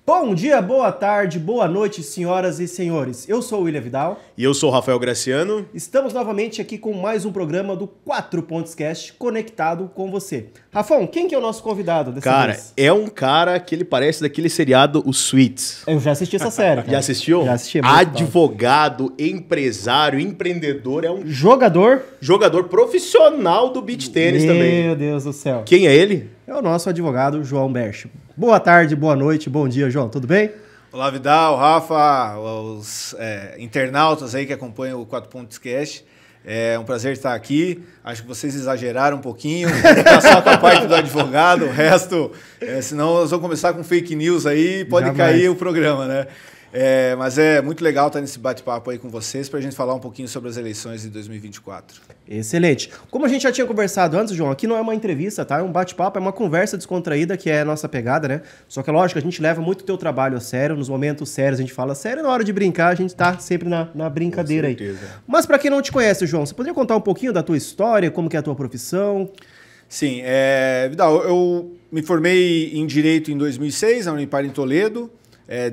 Bom dia, boa tarde, boa noite, senhoras e senhores. Eu sou o William Vidal. E eu sou o Rafael Graciano. Estamos novamente aqui com mais um programa do 4 Pontos Cast conectado com você. Rafão, quem que é o nosso convidado dessa vez? É um cara que ele parece daquele seriado, o Suits. Eu já assisti essa série. Cara. Já assistiu? Já assisti. Advogado, empresário, empreendedor, é um jogador profissional do beach tênis também. Meu Deus do céu. Quem é ele? É o nosso advogado, João Berch. Boa tarde, boa noite, bom dia, João. Tudo bem? Olá, Vidal, Rafa, os internautas aí que acompanham o 4 Pontos Cast. É um prazer estar aqui. Acho que vocês exageraram um pouquinho. Tá só com a parte do advogado, o resto... senão nós vamos começar com fake news aí, pode cair o programa, né? Mas é muito legal estar nesse bate-papo aí com vocês para a gente falar um pouquinho sobre as eleições de 2024. Excelente. Como a gente já tinha conversado antes, João, aqui não é uma entrevista, tá? É um bate-papo, é uma conversa descontraída, que é a nossa pegada, né? Só que, lógico, a gente leva muito o teu trabalho a sério. Nos momentos sérios a gente fala sério, na hora de brincar a gente tá sempre na brincadeira aí. Mas para quem não te conhece, João, você poderia contar um pouquinho da tua história, como que é a tua profissão? Sim, Vidal, eu me formei em Direito em 2006, na Unipar em Toledo.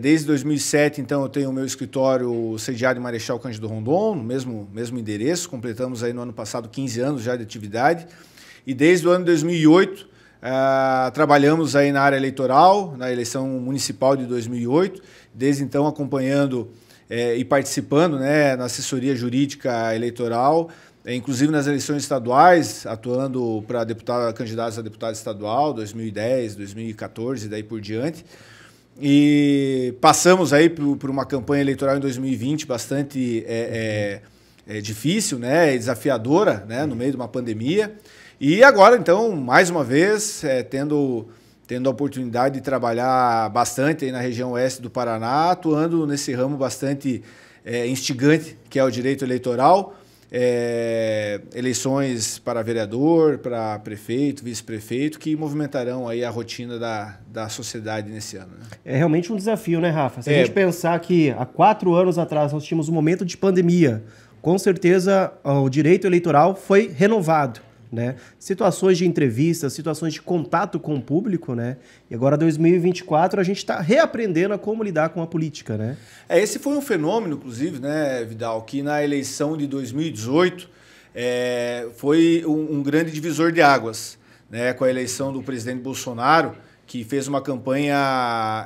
Desde 2007, então, eu tenho o meu escritório sediado em Marechal Cândido Rondon, no mesmo endereço. Completamos aí no ano passado 15 anos já de atividade. E desde o ano 2008, trabalhamos aí na área eleitoral, na eleição municipal de 2008. Desde então, acompanhando e participando, né, na assessoria jurídica eleitoral, inclusive nas eleições estaduais, atuando para candidatos a deputado estadual, 2010, 2014 e daí por diante. E passamos aí por uma campanha eleitoral em 2020 bastante difícil, né, desafiadora, né, no meio de uma pandemia. E agora, então, mais uma vez, tendo a oportunidade de trabalhar bastante aí na região oeste do Paraná, atuando nesse ramo bastante instigante, que é o direito eleitoral. Eleições para vereador, para prefeito, vice-prefeito, que movimentarão aí a rotina da sociedade nesse ano. Né? É realmente um desafio, né, Rafa? Se a gente pensar que há 4 anos atrás nós tínhamos um momento de pandemia, com certeza o direito eleitoral foi renovado, né? Situações de entrevistas, situações de contato com o público, né? E agora, 2024, a gente está reaprendendo a como lidar com a política, né? Esse foi um fenômeno, inclusive, né, Vidal, que na eleição de 2018 foi um grande divisor de águas, né, com a eleição do presidente Bolsonaro, que fez uma campanha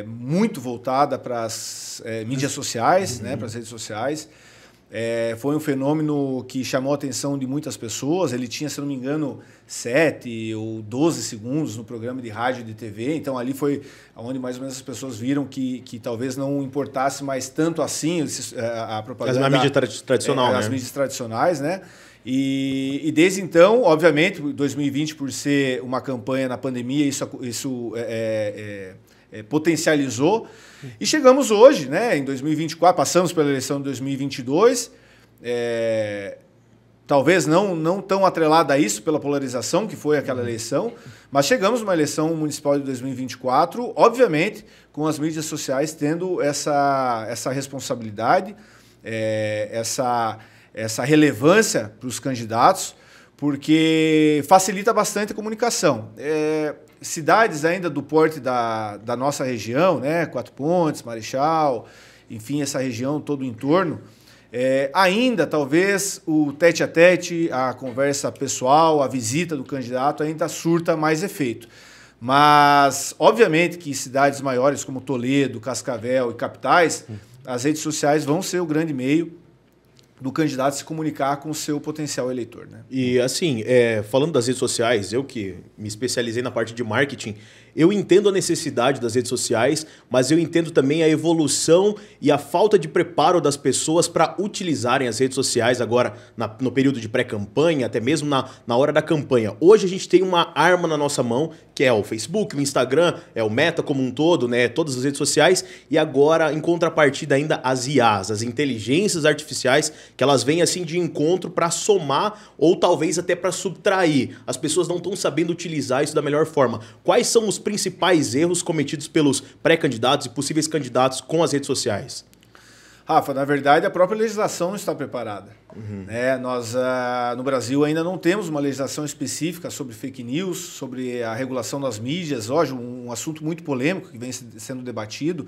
muito voltada para as mídias sociais, né, para as redes sociais. Foi um fenômeno que chamou a atenção de muitas pessoas. Ele tinha, se não me engano, 7 ou 12 segundos no programa de rádio e de TV. Então, ali foi onde mais ou menos as pessoas viram que talvez não importasse mais tanto assim a propaganda. As mídias tradicionais, né? As mídias tradicionais, né? E desde então, obviamente, 2020, por ser uma campanha na pandemia, isso potencializou. E chegamos hoje, né, em 2024, passamos pela eleição de 2022, talvez não tão atrelada a isso pela polarização que foi aquela eleição, mas chegamos numa eleição municipal de 2024, obviamente, com as mídias sociais tendo essa responsabilidade, essa relevância para os candidatos, porque facilita bastante a comunicação. Cidades ainda do porte da nossa região, né, 4 Pontes, Marechal, enfim, essa região, todo o entorno, ainda talvez o tete-a-tete, a conversa pessoal, a visita do candidato ainda surta mais efeito. Mas, obviamente que cidades maiores como Toledo, Cascavel e capitais, as redes sociais vão ser o grande meio do candidato se comunicar com o seu potencial eleitor, né? E assim, falando das redes sociais, eu que me especializei na parte de marketing, eu entendo a necessidade das redes sociais, mas eu entendo também a evolução e a falta de preparo das pessoas para utilizarem as redes sociais agora no período de pré-campanha, até mesmo na hora da campanha. Hoje a gente tem uma arma na nossa mão, que é o Facebook, o Instagram, o Meta como um todo, né? Todas as redes sociais, e agora, em contrapartida ainda, as IAs, as inteligências artificiais, que elas vêm assim de encontro para somar ou talvez até para subtrair. As pessoas não estão sabendo utilizar isso da melhor forma. Quais são os principais erros cometidos pelos pré-candidatos e possíveis candidatos com as redes sociais? Rafa, na verdade, a própria legislação não está preparada. Nós, no Brasil, ainda não temos uma legislação específica sobre fake news, sobre a regulação das mídias, hoje um assunto muito polêmico que vem sendo debatido,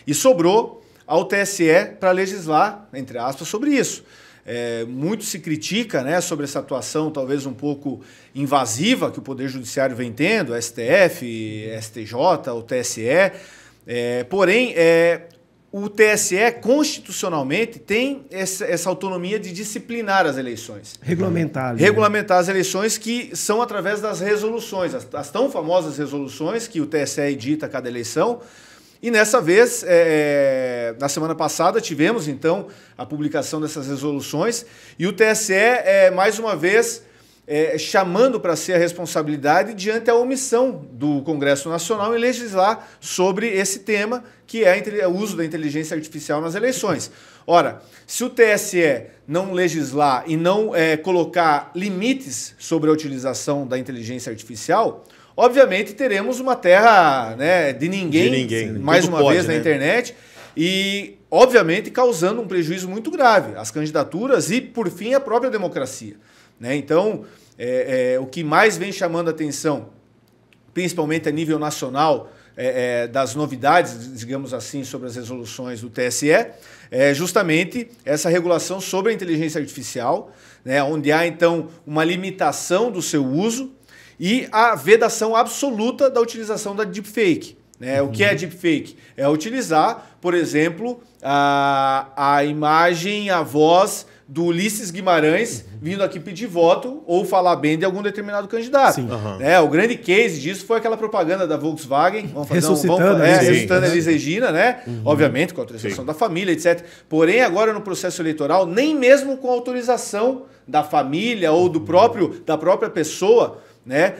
e sobrou ao TSE para legislar, entre aspas, sobre isso. Muito se critica, né, sobre essa atuação talvez um pouco invasiva que o Poder Judiciário vem tendo, STF, STJ, o TSE, porém, o TSE constitucionalmente tem essa autonomia de disciplinar as eleições. Regulamentar. Ali, regulamentar as eleições, que são através das resoluções, as tão famosas resoluções que o TSE edita a cada eleição. E nessa vez, na semana passada, tivemos então a publicação dessas resoluções e o TSE, mais uma vez, chamando para si a responsabilidade diante a omissão do Congresso Nacional em legislar sobre esse tema, que é o uso da inteligência artificial nas eleições. Ora, se o TSE não legislar e não colocar limites sobre a utilização da inteligência artificial, obviamente teremos uma terra, né, de ninguém. Mais uma vez, na internet, e obviamente causando um prejuízo muito grave às candidaturas e, por fim, à própria democracia. Né? Então, o que mais vem chamando a atenção, principalmente a nível nacional, das novidades, digamos assim, sobre as resoluções do TSE, é justamente essa regulação sobre a inteligência artificial, né, onde há, então, uma limitação do seu uso e a vedação absoluta da utilização da deepfake. Né? O que é deepfake? É utilizar, por exemplo, a imagem, a voz do Ulisses Guimarães vindo aqui pedir voto ou falar bem de algum determinado candidato. O grande case disso foi aquela propaganda da Volkswagen. Ressuscitando a Elis Regina, né? Obviamente, com a autorização da família, etc. Porém, agora no processo eleitoral, nem mesmo com autorização da família ou da própria pessoa, né,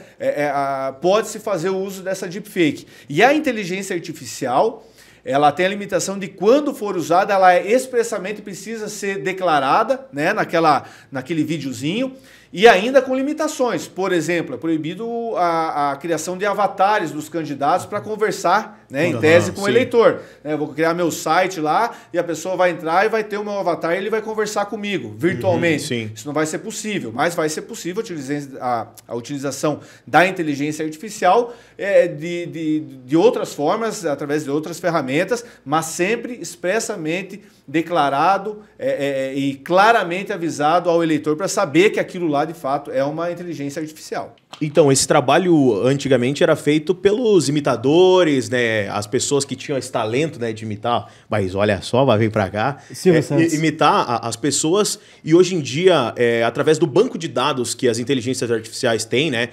pode-se fazer o uso dessa deepfake. E a inteligência artificial, ela tem a limitação de quando for usada, ela expressamente precisa ser declarada, né, naquele videozinho, e ainda com limitações. Por exemplo, é proibido a criação de avatares dos candidatos para conversar, né, em tese com o eleitor. Eu vou criar meu site lá e a pessoa vai entrar e vai ter o meu avatar e ele vai conversar comigo virtualmente. Isso não vai ser possível, mas vai ser possível a utilização da inteligência artificial de outras formas, através de outras ferramentas, mas sempre expressamente declarado e claramente avisado ao eleitor para saber que aquilo lá, de fato, é uma inteligência artificial. Então, esse trabalho antigamente era feito pelos imitadores, né? As pessoas que tinham esse talento, né, de imitar. Mas olha só, vai vir para cá. Imitar as pessoas. E hoje em dia, através do banco de dados que as inteligências artificiais têm, né?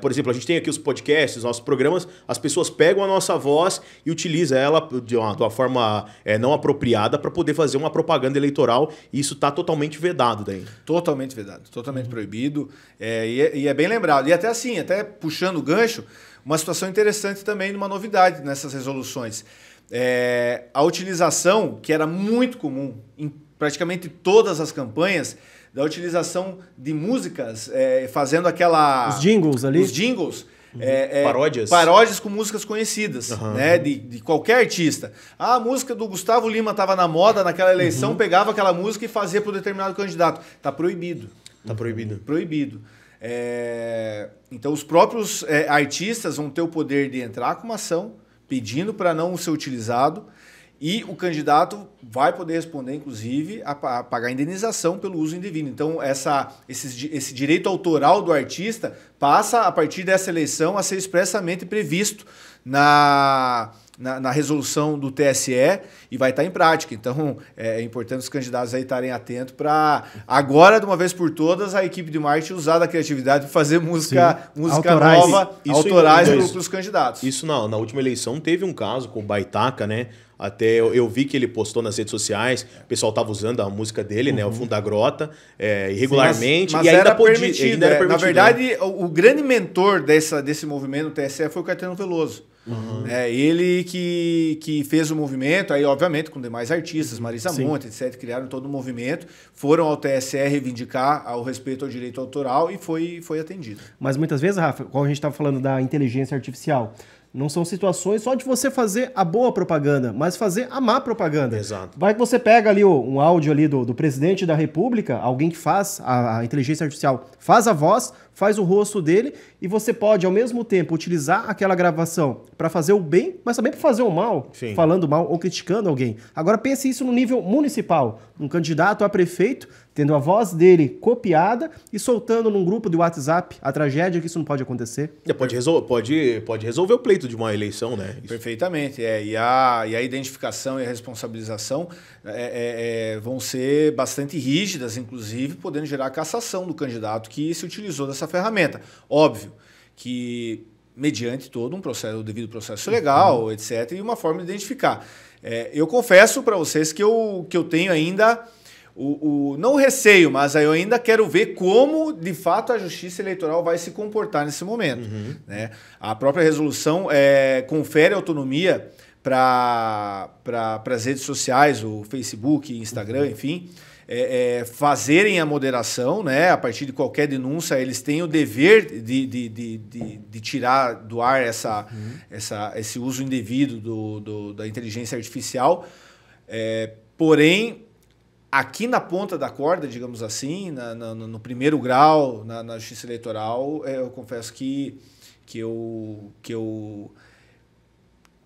Por exemplo, a gente tem aqui os podcasts, os nossos programas. As pessoas pegam a nossa voz e utilizam ela de uma forma não apropriada para poder fazer uma propaganda eleitoral. E isso está totalmente vedado daí. Totalmente vedado, totalmente proibido. E é bem lembrado. E até puxando o gancho, uma situação interessante também, uma novidade nessas resoluções. A utilização, que era muito comum em praticamente todas as campanhas, da utilização de músicas, fazendo os jingles ali. Os jingles. Paródias. Paródias com músicas conhecidas, né, de qualquer artista. A música do Gustavo Lima estava na moda naquela eleição, pegava aquela música e fazia para um determinado candidato. Está proibido. Está proibido. Proibido. Então, os próprios artistas vão ter o poder de entrar com uma ação pedindo para não ser utilizado e o candidato vai poder responder, inclusive, a pagar indenização pelo uso indevido. Então, esse direito autoral do artista passa, a partir dessa eleição, a ser expressamente previsto na resolução do TSE e vai estar em prática. Então, é importante os candidatos aí estarem atentos para, agora, de uma vez por todas, a equipe de marketing usar da criatividade para fazer música nova, autorais para os candidatos. Isso na última eleição teve um caso com o Baitaca, né? Até eu vi que ele postou nas redes sociais, o pessoal estava usando a música dele, né? O Fundo da Grota, irregularmente. Mas e ainda era permitido. ainda era permitido. Na verdade, o grande mentor desse movimento do TSE foi o Caetano Veloso. Ele que fez o movimento, aí obviamente com demais artistas, Marisa Monte, etc., criaram todo o movimento, foram ao TSE reivindicar ao respeito ao direito autoral e foi atendido. Mas muitas vezes, Rafa, como a gente estava falando da inteligência artificial, Não são situações só de você fazer a boa propaganda, mas fazer a má propaganda. Exato. Vai que você pega ali um áudio ali do presidente da República, alguém que faz a inteligência artificial, faz a voz, faz o rosto dele, e você pode, ao mesmo tempo, utilizar aquela gravação para fazer o bem, mas também para fazer o mal, Sim. falando mal ou criticando alguém. Agora pense isso no nível municipal. Um candidato a prefeito tendo a voz dele copiada e soltando num grupo de WhatsApp a tragédia que isso não pode acontecer. Pode resolver o pleito de uma eleição, né? Isso. Perfeitamente. E a identificação e a responsabilização vão ser bastante rígidas, inclusive podendo gerar cassação do candidato que se utilizou dessa ferramenta. Óbvio que mediante todo o devido processo legal, etc., e uma forma de identificar. Eu confesso para vocês que eu tenho ainda... não o receio, mas eu ainda quero ver como, de fato, a Justiça Eleitoral vai se comportar nesse momento. Né? A própria resolução confere autonomia para as redes sociais, o Facebook, Instagram, enfim, fazerem a moderação, né? A partir de qualquer denúncia, eles têm o dever de tirar do ar esse uso indevido da inteligência artificial. Porém, aqui na ponta da corda, digamos assim, no primeiro grau, na Justiça Eleitoral, eu confesso que eu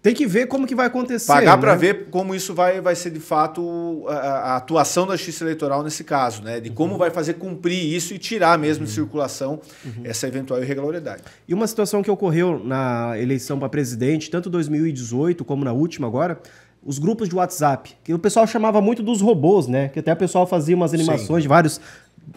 tem que ver como que vai acontecer. Pagar, né? Para né? ver como isso vai ser, de fato, a atuação da Justiça Eleitoral nesse caso, né? De como vai fazer cumprir isso e tirar mesmo de circulação essa eventual irregularidade. E uma situação que ocorreu na eleição para presidente, tanto em 2018 como na última agora, os grupos de WhatsApp, que o pessoal chamava muito dos robôs, né? Que até o pessoal fazia umas animações de vários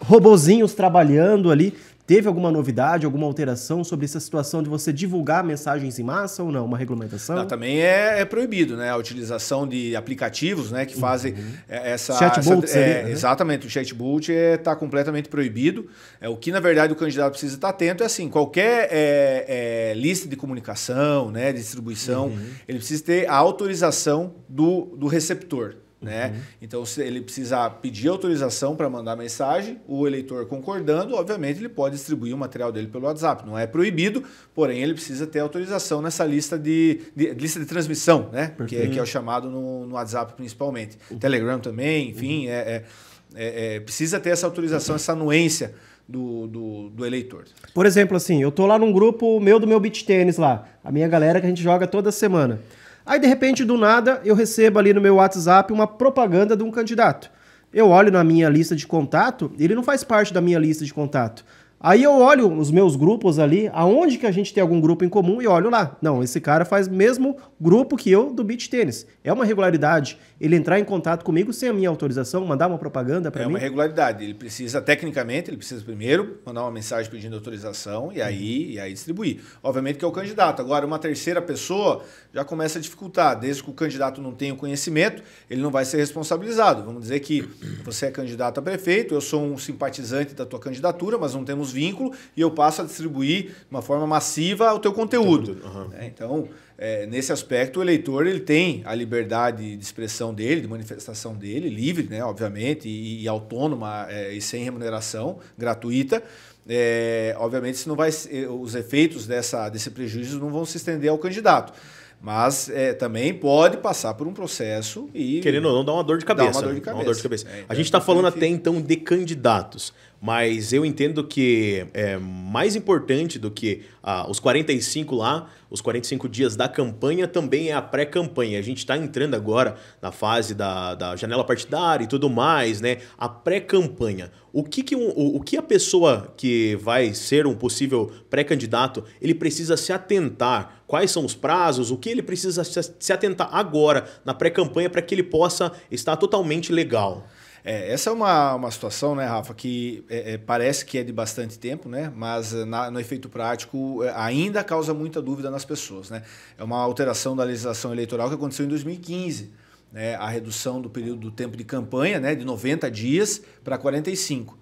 robozinhos trabalhando ali. Teve alguma novidade, alguma alteração sobre essa situação de você divulgar mensagens em massa ou não? Uma regulamentação? Não, também é proibido, né? A utilização de aplicativos, né, que fazem essa... Chatbots ali, né? Exatamente, o chatbot está completamente proibido. O que, na verdade, o candidato precisa estar atento é assim, qualquer lista de comunicação, né, de distribuição, ele precisa ter a autorização do receptor. Né? Então, ele precisa pedir autorização para mandar mensagem, o eleitor concordando, obviamente ele pode distribuir o material dele pelo WhatsApp. Não é proibido, porém ele precisa ter autorização nessa lista de transmissão, né? Que é o chamado no WhatsApp principalmente. Telegram também, enfim, precisa ter essa autorização, essa anuência do eleitor. Por exemplo, assim, eu tô lá num grupo do meu beach tênis lá, a minha galera que a gente joga toda semana. Aí, de repente, do nada, eu recebo ali no meu WhatsApp uma propaganda de um candidato. Eu olho na minha lista de contato, ele não faz parte da minha lista de contato. Aí eu olho os meus grupos ali, aonde que a gente tem algum grupo em comum, e olho lá. Não, esse cara faz mesmo grupo que eu do beach tênis. É uma irregularidade ele entrar em contato comigo sem a minha autorização, mandar uma propaganda para mim? É uma irregularidade. Ele precisa, tecnicamente, ele precisa primeiro mandar uma mensagem pedindo autorização e aí distribuir. Obviamente que é o candidato. Agora, uma terceira pessoa já começa a dificultar. Desde que o candidato não tenha o conhecimento, ele não vai ser responsabilizado. Vamos dizer que você é candidato a prefeito, eu sou um simpatizante da tua candidatura, mas não temos vínculo, e eu passo a distribuir de uma forma massiva o teu conteúdo. Então, nesse aspecto, o eleitor ele tem a liberdade de expressão dele, de manifestação dele, livre, né, obviamente, e autônoma e sem remuneração, gratuita. Obviamente, isso não vai, os efeitos desse prejuízo não vão se estender ao candidato. Mas também pode passar por um processo e... Querendo ou não, dá uma dor de cabeça. Dá uma dor de cabeça. A gente está falando até então de candidatos, mas eu entendo que é mais importante do que os 45 lá, os 45 dias da campanha, também é a pré-campanha. A gente está entrando agora na fase da janela partidária e tudo mais, né? A pré-campanha. O que a pessoa que vai ser um possível pré-candidato, ele precisa se atentar? Quais são os prazos? O que ele precisa se atentar agora na pré-campanha para que ele possa estar totalmente legal? Essa é uma situação, né, Rafa, que parece que é de bastante tempo, né, mas no efeito prático ainda causa muita dúvida nas pessoas. Né? É uma alteração da legislação eleitoral que aconteceu em 2015, né, a redução do período do tempo de campanha, né, de 90 dias para 45.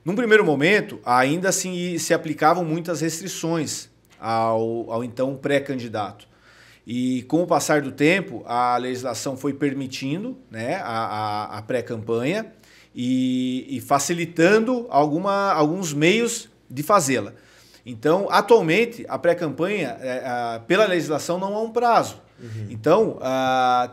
Num primeiro momento, ainda assim se aplicavam muitas restrições ao então pré-candidato. E com o passar do tempo, a legislação foi permitindo, né, a pré-campanha e facilitando alguns meios de fazê-la. Então, atualmente, a pré-campanha, pela legislação, não há um prazo. Então,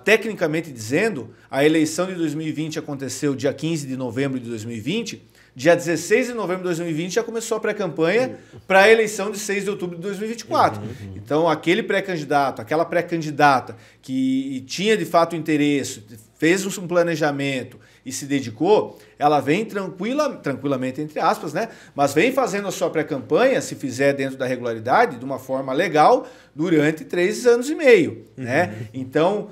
tecnicamente dizendo, a eleição de 2020 aconteceu dia 15 de novembro de 2020, dia 16 de novembro de 2020 já começou a pré-campanha para a eleição de 6 de outubro de 2024. Então, aquele pré-candidato, aquela pré-candidata que tinha de fato interesse, fez um planejamento e se dedicou, ela vem tranquilamente, entre aspas, né? Mas vem fazendo a sua pré-campanha, se fizer dentro da regularidade, de uma forma legal, durante 3 anos e meio, né? Então,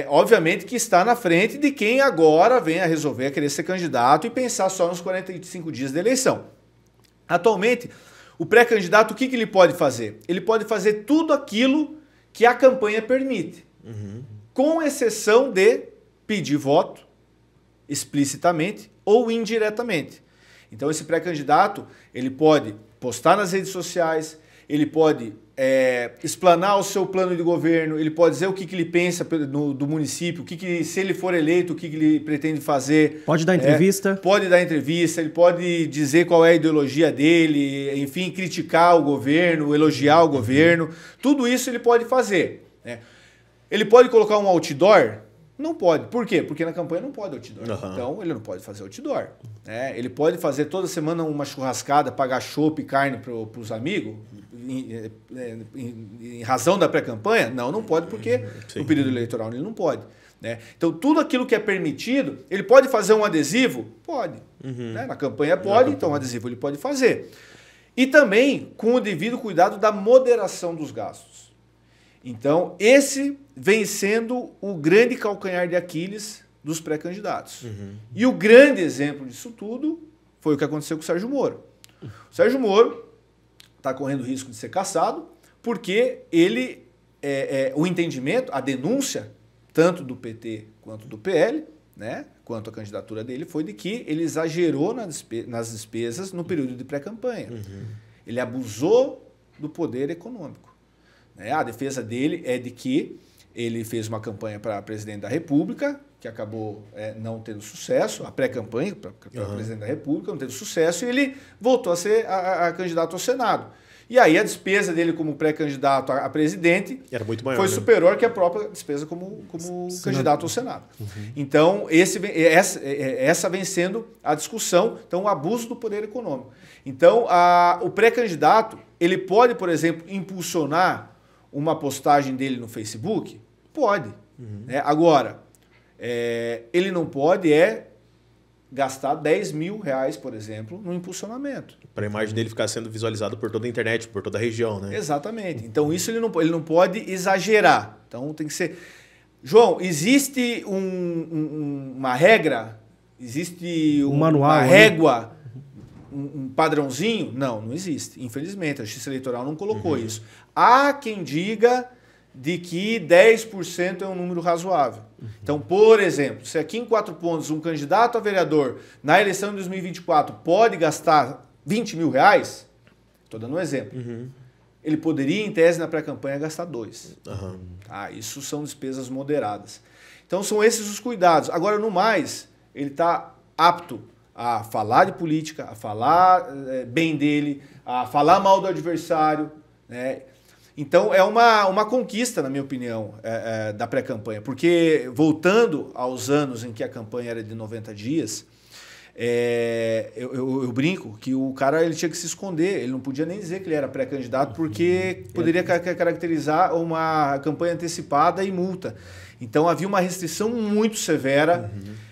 obviamente que está na frente de quem agora vem a resolver a querer ser candidato e pensar só nos 45 dias da eleição. Atualmente, o pré-candidato, o que ele pode fazer? Ele pode fazer tudo aquilo que a campanha permite, com exceção de pedir voto, explicitamente ou indiretamente. Então esse pré-candidato, ele pode postar nas redes sociais, ele pode explanar o seu plano de governo, ele pode dizer o que ele pensa do município, se ele for eleito, o que ele pretende fazer. Pode dar entrevista? Pode dar entrevista, ele pode dizer qual é a ideologia dele, enfim, criticar o governo, elogiar o governo, tudo isso ele pode fazer, né? Ele pode colocar um outdoor? Não pode. Por quê? Porque na campanha não pode outdoor. Então, ele não pode fazer outdoor. Ele pode fazer toda semana uma churrascada, pagar chopp e carne para os amigos, em razão da pré-campanha? Não pode, porque no período eleitoral ele não pode. Né? Então, tudo aquilo que é permitido, ele pode fazer um adesivo? Pode. Né? Na campanha pode, então um adesivo ele pode fazer. E também com o devido cuidado da moderação dos gastos. Então, esse vem sendo o grande calcanhar de Aquiles dos pré-candidatos. E o grande exemplo disso tudo foi o que aconteceu com o Sérgio Moro. O Sérgio Moro está correndo risco de ser cassado porque ele, o entendimento, a denúncia, tanto do PT quanto do PL, né, quanto a candidatura dele, foi de que ele exagerou nas despesas no período de pré-campanha. Ele abusou do poder econômico. A defesa dele é de que ele fez uma campanha para presidente da República, que acabou não tendo sucesso, a pré-campanha para presidente da República não teve sucesso, e ele voltou a ser a candidato ao Senado. E aí a despesa dele como pré-candidato a presidente era muito maior, foi superior que a própria despesa como candidato ao Senado. Então, essa vem sendo a discussão, então o abuso do poder econômico. Então, o pré-candidato, ele pode, por exemplo, impulsionar uma postagem dele no Facebook? Pode. Agora, ele não pode gastar 10 mil reais, por exemplo, no impulsionamento. Para a imagem dele ficar sendo visualizada por toda a internet, por toda a região, né? Exatamente. Então, isso ele não pode exagerar. Então, tem que ser... João, existe uma regra? Existe uma régua? Um padrãozinho? Não existe. Infelizmente, a Justiça Eleitoral não colocou isso. Há quem diga de que 10% é um número razoável. Então, por exemplo, se aqui em 4 Pontos um candidato a vereador na eleição de 2024 pode gastar 20 mil reais, estou dando um exemplo, ele poderia, em tese, na pré-campanha, gastar 2. Isso são despesas moderadas. Então, são esses os cuidados. Agora, no mais, ele está apto a falar de política, a falar bem dele, a falar mal do adversário, né? Então, é uma conquista, na minha opinião, da pré-campanha. Porque, voltando aos anos em que a campanha era de 90 dias, eu brinco que o cara ele tinha que se esconder. Ele não podia nem dizer que ele era pré-candidato, porque poderia caracterizar uma campanha antecipada e multa. Então, havia uma restrição muito severa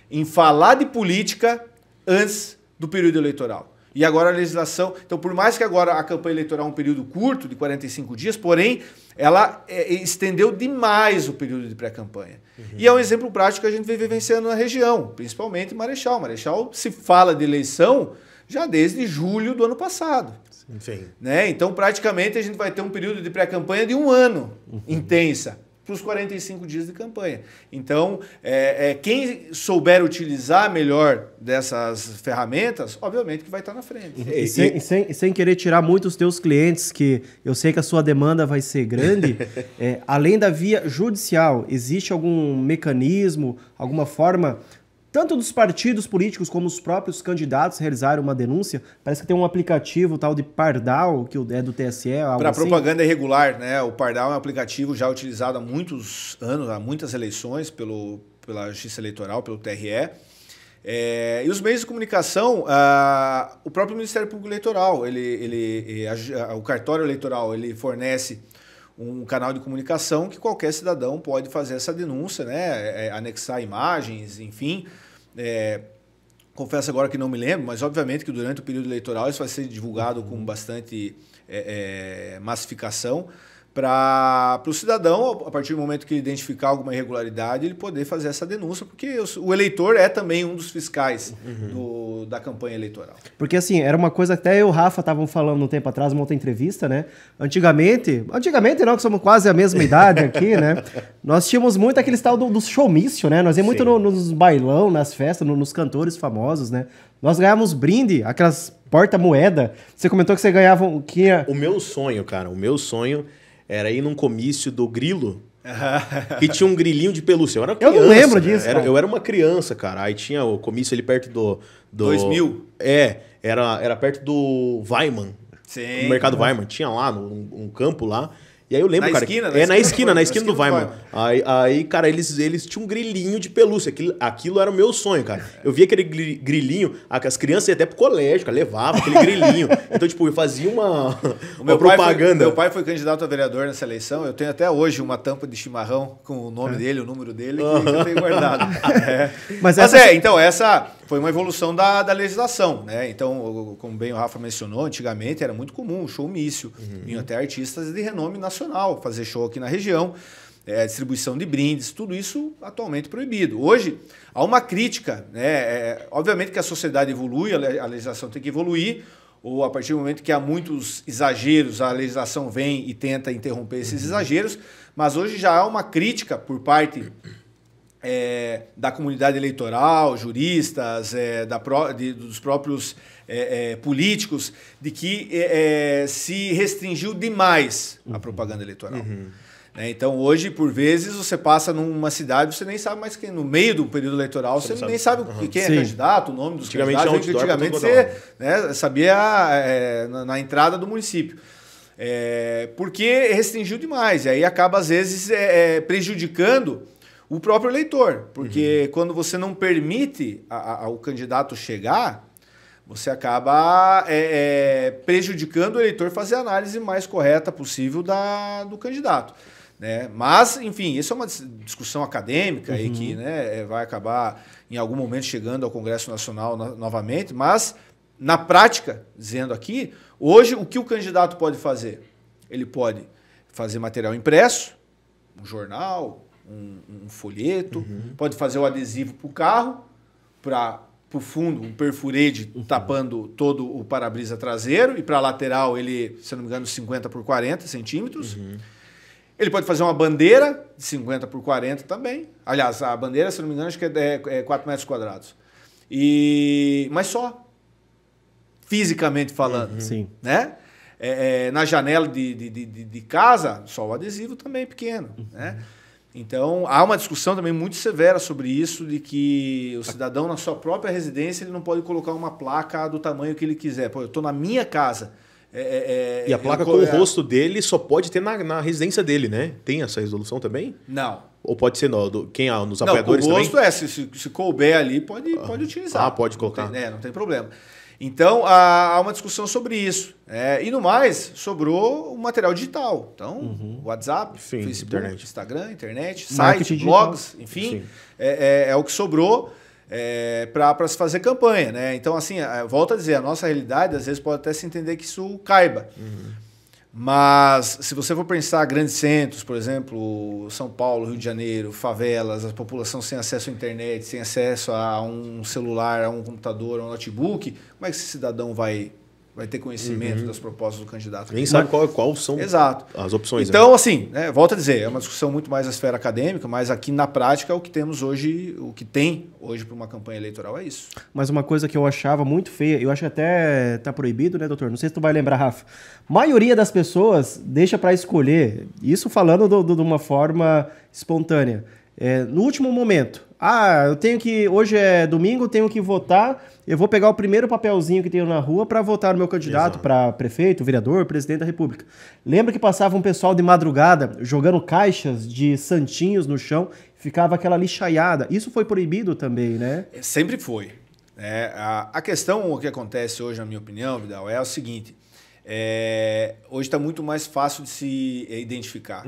em falar de política antes do período eleitoral. E agora a legislação... Então, por mais que agora a campanha eleitoral é um período curto, de 45 dias, porém, ela estendeu demais o período de pré-campanha. E é um exemplo prático que a gente vem vivenciando na região, principalmente em Marechal. Marechal se fala de eleição já desde julho do ano passado. Sim. Né? Então, praticamente, a gente vai ter um período de pré-campanha de 1 ano intensa, para os 45 dias de campanha. Então, quem souber utilizar melhor dessas ferramentas, obviamente que vai estar na frente. E sem querer tirar muito os teus clientes, que eu sei que a sua demanda vai ser grande, além da via judicial, existe algum mecanismo, alguma forma tanto dos partidos políticos como os próprios candidatos realizaram uma denúncia. Parece que tem um aplicativo tal de Pardal, que é do TSE. Para propaganda irregular, né? O Pardal é um aplicativo já utilizado há muitos anos, há muitas eleições pela Justiça Eleitoral, pelo TRE. E os meios de comunicação, o próprio Ministério Público Eleitoral, o cartório eleitoral, ele fornece um canal de comunicação que qualquer cidadão pode fazer essa denúncia, né? Anexar imagens, enfim. Confesso agora que não me lembro, mas obviamente que durante o período eleitoral isso vai ser divulgado com bastante massificação para o cidadão, a partir do momento que ele identificar alguma irregularidade, ele poder fazer essa denúncia, porque o eleitor é também um dos fiscais da campanha eleitoral. Porque assim, era uma coisa que até eu e o Rafa estavam falando um tempo atrás, uma outra entrevista, né? Antigamente não, que somos quase a mesma idade aqui, né? Nós tínhamos muito aquele tal do showmício, né? Nós íamos muito nos bailão, nas festas, nos cantores famosos, né? Nós ganhávamos brinde, aquelas porta-moeda. Você comentou que você ganhava... O meu sonho, cara, era ir num comício do Grilo, que tinha um grilinho de pelúcia. Eu era criança. Eu não lembro disso. Eu era uma criança, cara. Aí tinha o comício ali perto do 2000? Era perto do Weiman. Sim. No Mercado Weiman. Tinha lá, um campo lá. E aí eu lembro, na cara... esquina, na esquina do Weiman. Aí, cara, eles tinham um grilinho de pelúcia. Aquilo era o meu sonho, cara. Eu via aquele grilinho, as crianças iam até pro colégio, cara, levavam aquele grilinho. Então, tipo, eu fazia uma propaganda. Meu pai foi candidato a vereador nessa eleição. Eu tenho até hoje uma tampa de chimarrão com o nome dele, o número dele, que eu tenho guardado. Então, essa foi uma evolução da legislação, né? Então, como bem o Rafa mencionou, antigamente era muito comum, showmício. Vinham até artistas de renome nacional fazer show aqui na região, distribuição de brindes, tudo isso atualmente proibido. Hoje, há uma crítica, né? Obviamente que a sociedade evolui, a legislação tem que evoluir, ou a partir do momento que há muitos exageros, a legislação vem e tenta interromper esses exageros, mas hoje já há uma crítica por parte da comunidade eleitoral, juristas, dos próprios políticos, de que se restringiu demais a propaganda eleitoral. Então, hoje, por vezes, você passa numa cidade, você nem sabe mais quem, no meio do período eleitoral, você nem sabe quem é candidato, o nome dos candidatos. Antigamente você sabia na entrada do município. Porque restringiu demais, e aí acaba, às vezes, prejudicando o próprio eleitor, porque quando você não permite ao candidato chegar, você acaba prejudicando o eleitor fazer a análise mais correta possível do candidato, né? Mas, enfim, isso é uma discussão acadêmica e que, né, vai acabar em algum momento chegando ao Congresso Nacional novamente, mas na prática, dizendo aqui, hoje o que o candidato pode fazer? Ele pode fazer material impresso, um jornal, um folheto, pode fazer o adesivo para o carro, para o fundo, um perfurede tapando todo o para-brisa traseiro, e para a lateral ele, se não me engano, 50 por 40 centímetros. Ele pode fazer uma bandeira de 50 por 40 também. Aliás, a bandeira, se não me engano, acho que é 4 metros quadrados. Mas só, fisicamente falando. Sim. Né? Na janela de casa, só o adesivo também pequeno, né? Então, há uma discussão também muito severa sobre isso, de que o cidadão, na sua própria residência, ele não pode colocar uma placa do tamanho que ele quiser. Pô, eu estou na minha casa. E a placa com o rosto dele só pode ter na residência dele, né? Tem essa resolução também? Não. Ou pode ser nos apoiadores também? O rosto se couber ali, pode utilizar. Pode colocar. Não tem problema. Então, há uma discussão sobre isso. E no mais, sobrou o material digital. Então, WhatsApp, Facebook, internet. Instagram, internet, site, blogs, enfim, é o que sobrou para se fazer campanha, né? Então, assim, volto a dizer, a nossa realidade, às vezes, pode até se entender que isso caiba. Mas, se você for pensar grandes centros, por exemplo, São Paulo, Rio de Janeiro, favelas, a população sem acesso à internet, sem acesso a um celular, a um computador, a um notebook, como é que esse cidadão vai ter conhecimento das propostas do candidato? Nem sabe qual são as opções. Então, assim, volto a dizer, é uma discussão muito mais na esfera acadêmica, mas aqui na prática o que temos hoje, o que tem hoje para uma campanha eleitoral é isso. Mas uma coisa que eu achava muito feia, eu acho que até tá proibido, né, doutor? Não sei se tu vai lembrar, Rafa. Maioria das pessoas deixa para escolher, isso falando de uma forma espontânea, no último momento, eu tenho que, hoje é domingo, eu tenho que votar, eu vou pegar o primeiro papelzinho que tenho na rua para votar no meu candidato para prefeito, vereador, presidente da República. Lembra que passava um pessoal de madrugada jogando caixas de santinhos no chão, ficava aquela lixaiada. Isso foi proibido também, né? Sempre foi. A questão, o que acontece hoje, na minha opinião, Vidal, é o seguinte. Hoje está muito mais fácil de se identificar.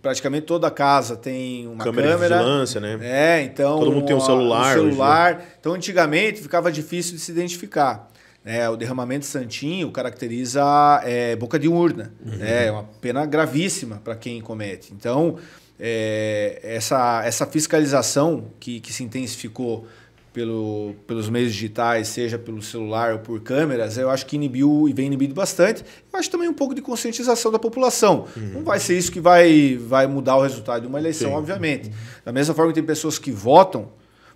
Praticamente toda casa tem uma câmera de vigilância, né? Então, todo mundo tem um celular. Hoje, né? Então, antigamente, ficava difícil de se identificar. O derramamento de santinho caracteriza boca de urna. É uma pena gravíssima para quem comete. Então, essa fiscalização que se intensificou pelos meios digitais, seja pelo celular ou por câmeras, eu acho que inibiu e vem inibindo bastante. Eu acho também um pouco de conscientização da população. Não vai ser isso que vai mudar o resultado de uma eleição, obviamente. Da mesma forma que tem pessoas que votam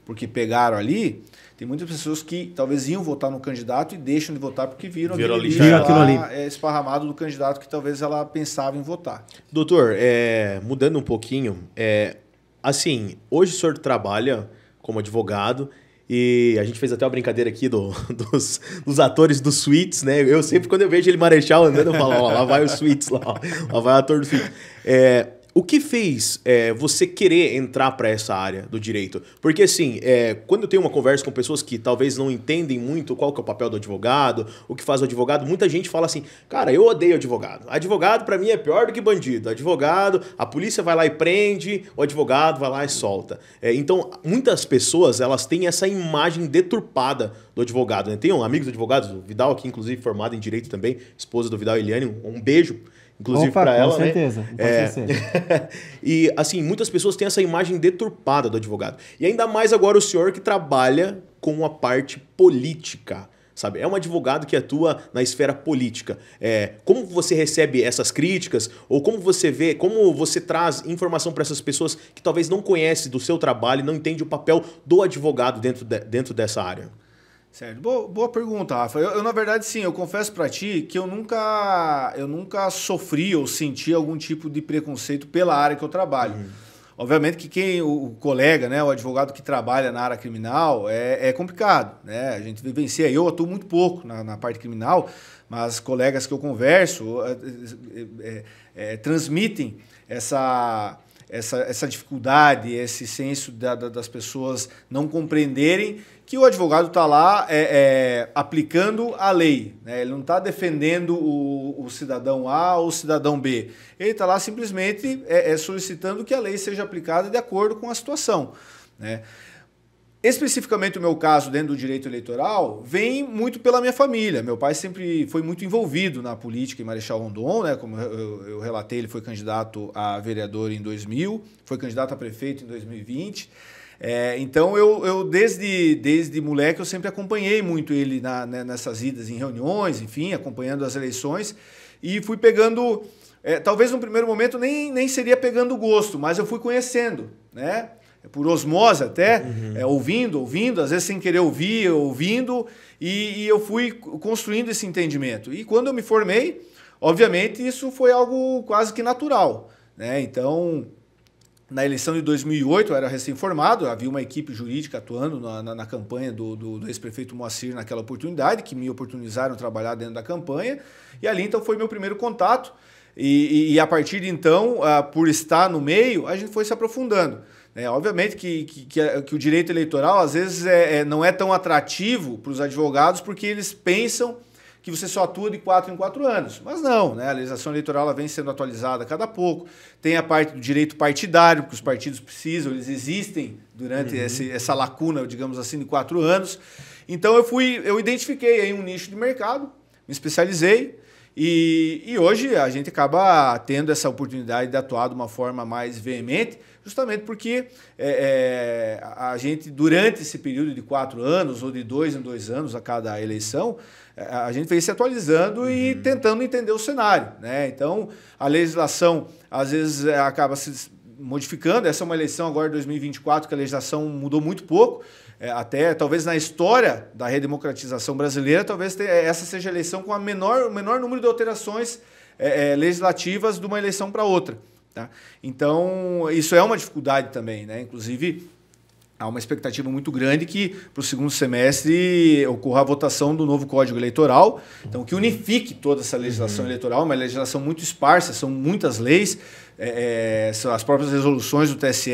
porque pegaram ali, tem muitas pessoas que talvez iam votar no candidato e deixam de votar porque viram aquilo ali esparramado do candidato que talvez ela pensava em votar. Doutor, mudando um pouquinho, assim, hoje o senhor trabalha como advogado. E a gente fez até uma brincadeira aqui dos atores do Suits, né? Eu sempre, quando eu vejo ele Marechal andando, eu falo, ó, lá vai o Suits, lá vai o ator do Suits. O que fez você querer entrar para essa área do direito? Porque, assim, quando eu tenho uma conversa com pessoas que talvez não entendem muito qual que é o papel do advogado, o que faz o advogado, muita gente fala assim, cara, eu odeio advogado. Advogado, para mim, é pior do que bandido. Advogado, a polícia vai lá e prende, o advogado vai lá e solta. Então, muitas pessoas, elas têm essa imagem deturpada do advogado, né? Tem amigos advogados, o Vidal aqui, inclusive, formado em Direito também, esposa do Vidal, Eliane, um beijo. Inclusive para ela, com certeza, né? E, assim, muitas pessoas têm essa imagem deturpada do advogado. E ainda mais agora o senhor que trabalha com a parte política, sabe? É um advogado que atua na esfera política. Como você recebe essas críticas? Ou como você vê, como você traz informação para essas pessoas que talvez não conhecem do seu trabalho e não entendem o papel do advogado dentro dessa área? Certo. Boa pergunta, Rafa. Eu, na verdade, sim, eu confesso para ti que eu nunca sofri ou senti algum tipo de preconceito pela área que eu trabalho. Obviamente que o colega, né, o advogado que trabalha na área criminal é complicado, né? A gente vivencia. Eu atuo muito pouco na parte criminal, mas colegas que eu converso transmitem essa dificuldade, esse senso das pessoas não compreenderem que o advogado está lá aplicando a lei, né? Ele não está defendendo o cidadão A ou o cidadão B. Ele está lá simplesmente solicitando que a lei seja aplicada de acordo com a situação, né? Especificamente o meu caso dentro do direito eleitoral vem muito pela minha família. Meu pai sempre foi muito envolvido na política em Marechal Rondon, né? Como eu relatei, ele foi candidato a vereador em 2000, foi candidato a prefeito em 2020. Então eu desde moleque eu sempre acompanhei muito ele nessas idas em reuniões, enfim, acompanhando as eleições e fui pegando, talvez no primeiro momento nem seria pegando gosto, mas eu fui conhecendo, né? Por osmose até, ouvindo, às vezes sem querer ouvir, ouvindo, e eu fui construindo esse entendimento. E quando eu me formei, obviamente isso foi algo quase que natural, né? Então, na eleição de 2008, eu era recém-formado, havia uma equipe jurídica atuando na campanha do ex-prefeito Moacir naquela oportunidade, que me oportunizaram trabalhar dentro da campanha, e ali então foi meu primeiro contato, e a partir de então, por estar no meio, a gente foi se aprofundando. Obviamente que o direito eleitoral, às vezes, não é tão atrativo para os advogados, porque eles pensam que você só atua de 4 em 4 anos. Mas não, né? A legislação eleitoral ela vem sendo atualizada a cada pouco. Tem a parte do direito partidário, que os partidos precisam, eles existem durante essa lacuna, digamos assim, de 4 anos. Então eu identifiquei aí um nicho de mercado, me especializei, e hoje a gente acaba tendo essa oportunidade de atuar de uma forma mais veemente, justamente porque a gente, durante esse período de 4 anos, ou de 2 em 2 anos a cada eleição, a gente vem se atualizando e tentando entender o cenário, né? Então, a legislação, às vezes, acaba se modificando. Essa é uma eleição agora de 2024, que a legislação mudou muito pouco. Até, talvez, na história da redemocratização brasileira, talvez essa seja a eleição com o menor número de alterações legislativas de uma eleição para outra. Tá? Então, isso é uma dificuldade também, né? Inclusive, há uma expectativa muito grande que para o segundo semestre ocorra a votação do novo Código Eleitoral, então que unifique toda essa legislação eleitoral, uma legislação muito esparsa, são muitas leis, são as próprias resoluções do TSE,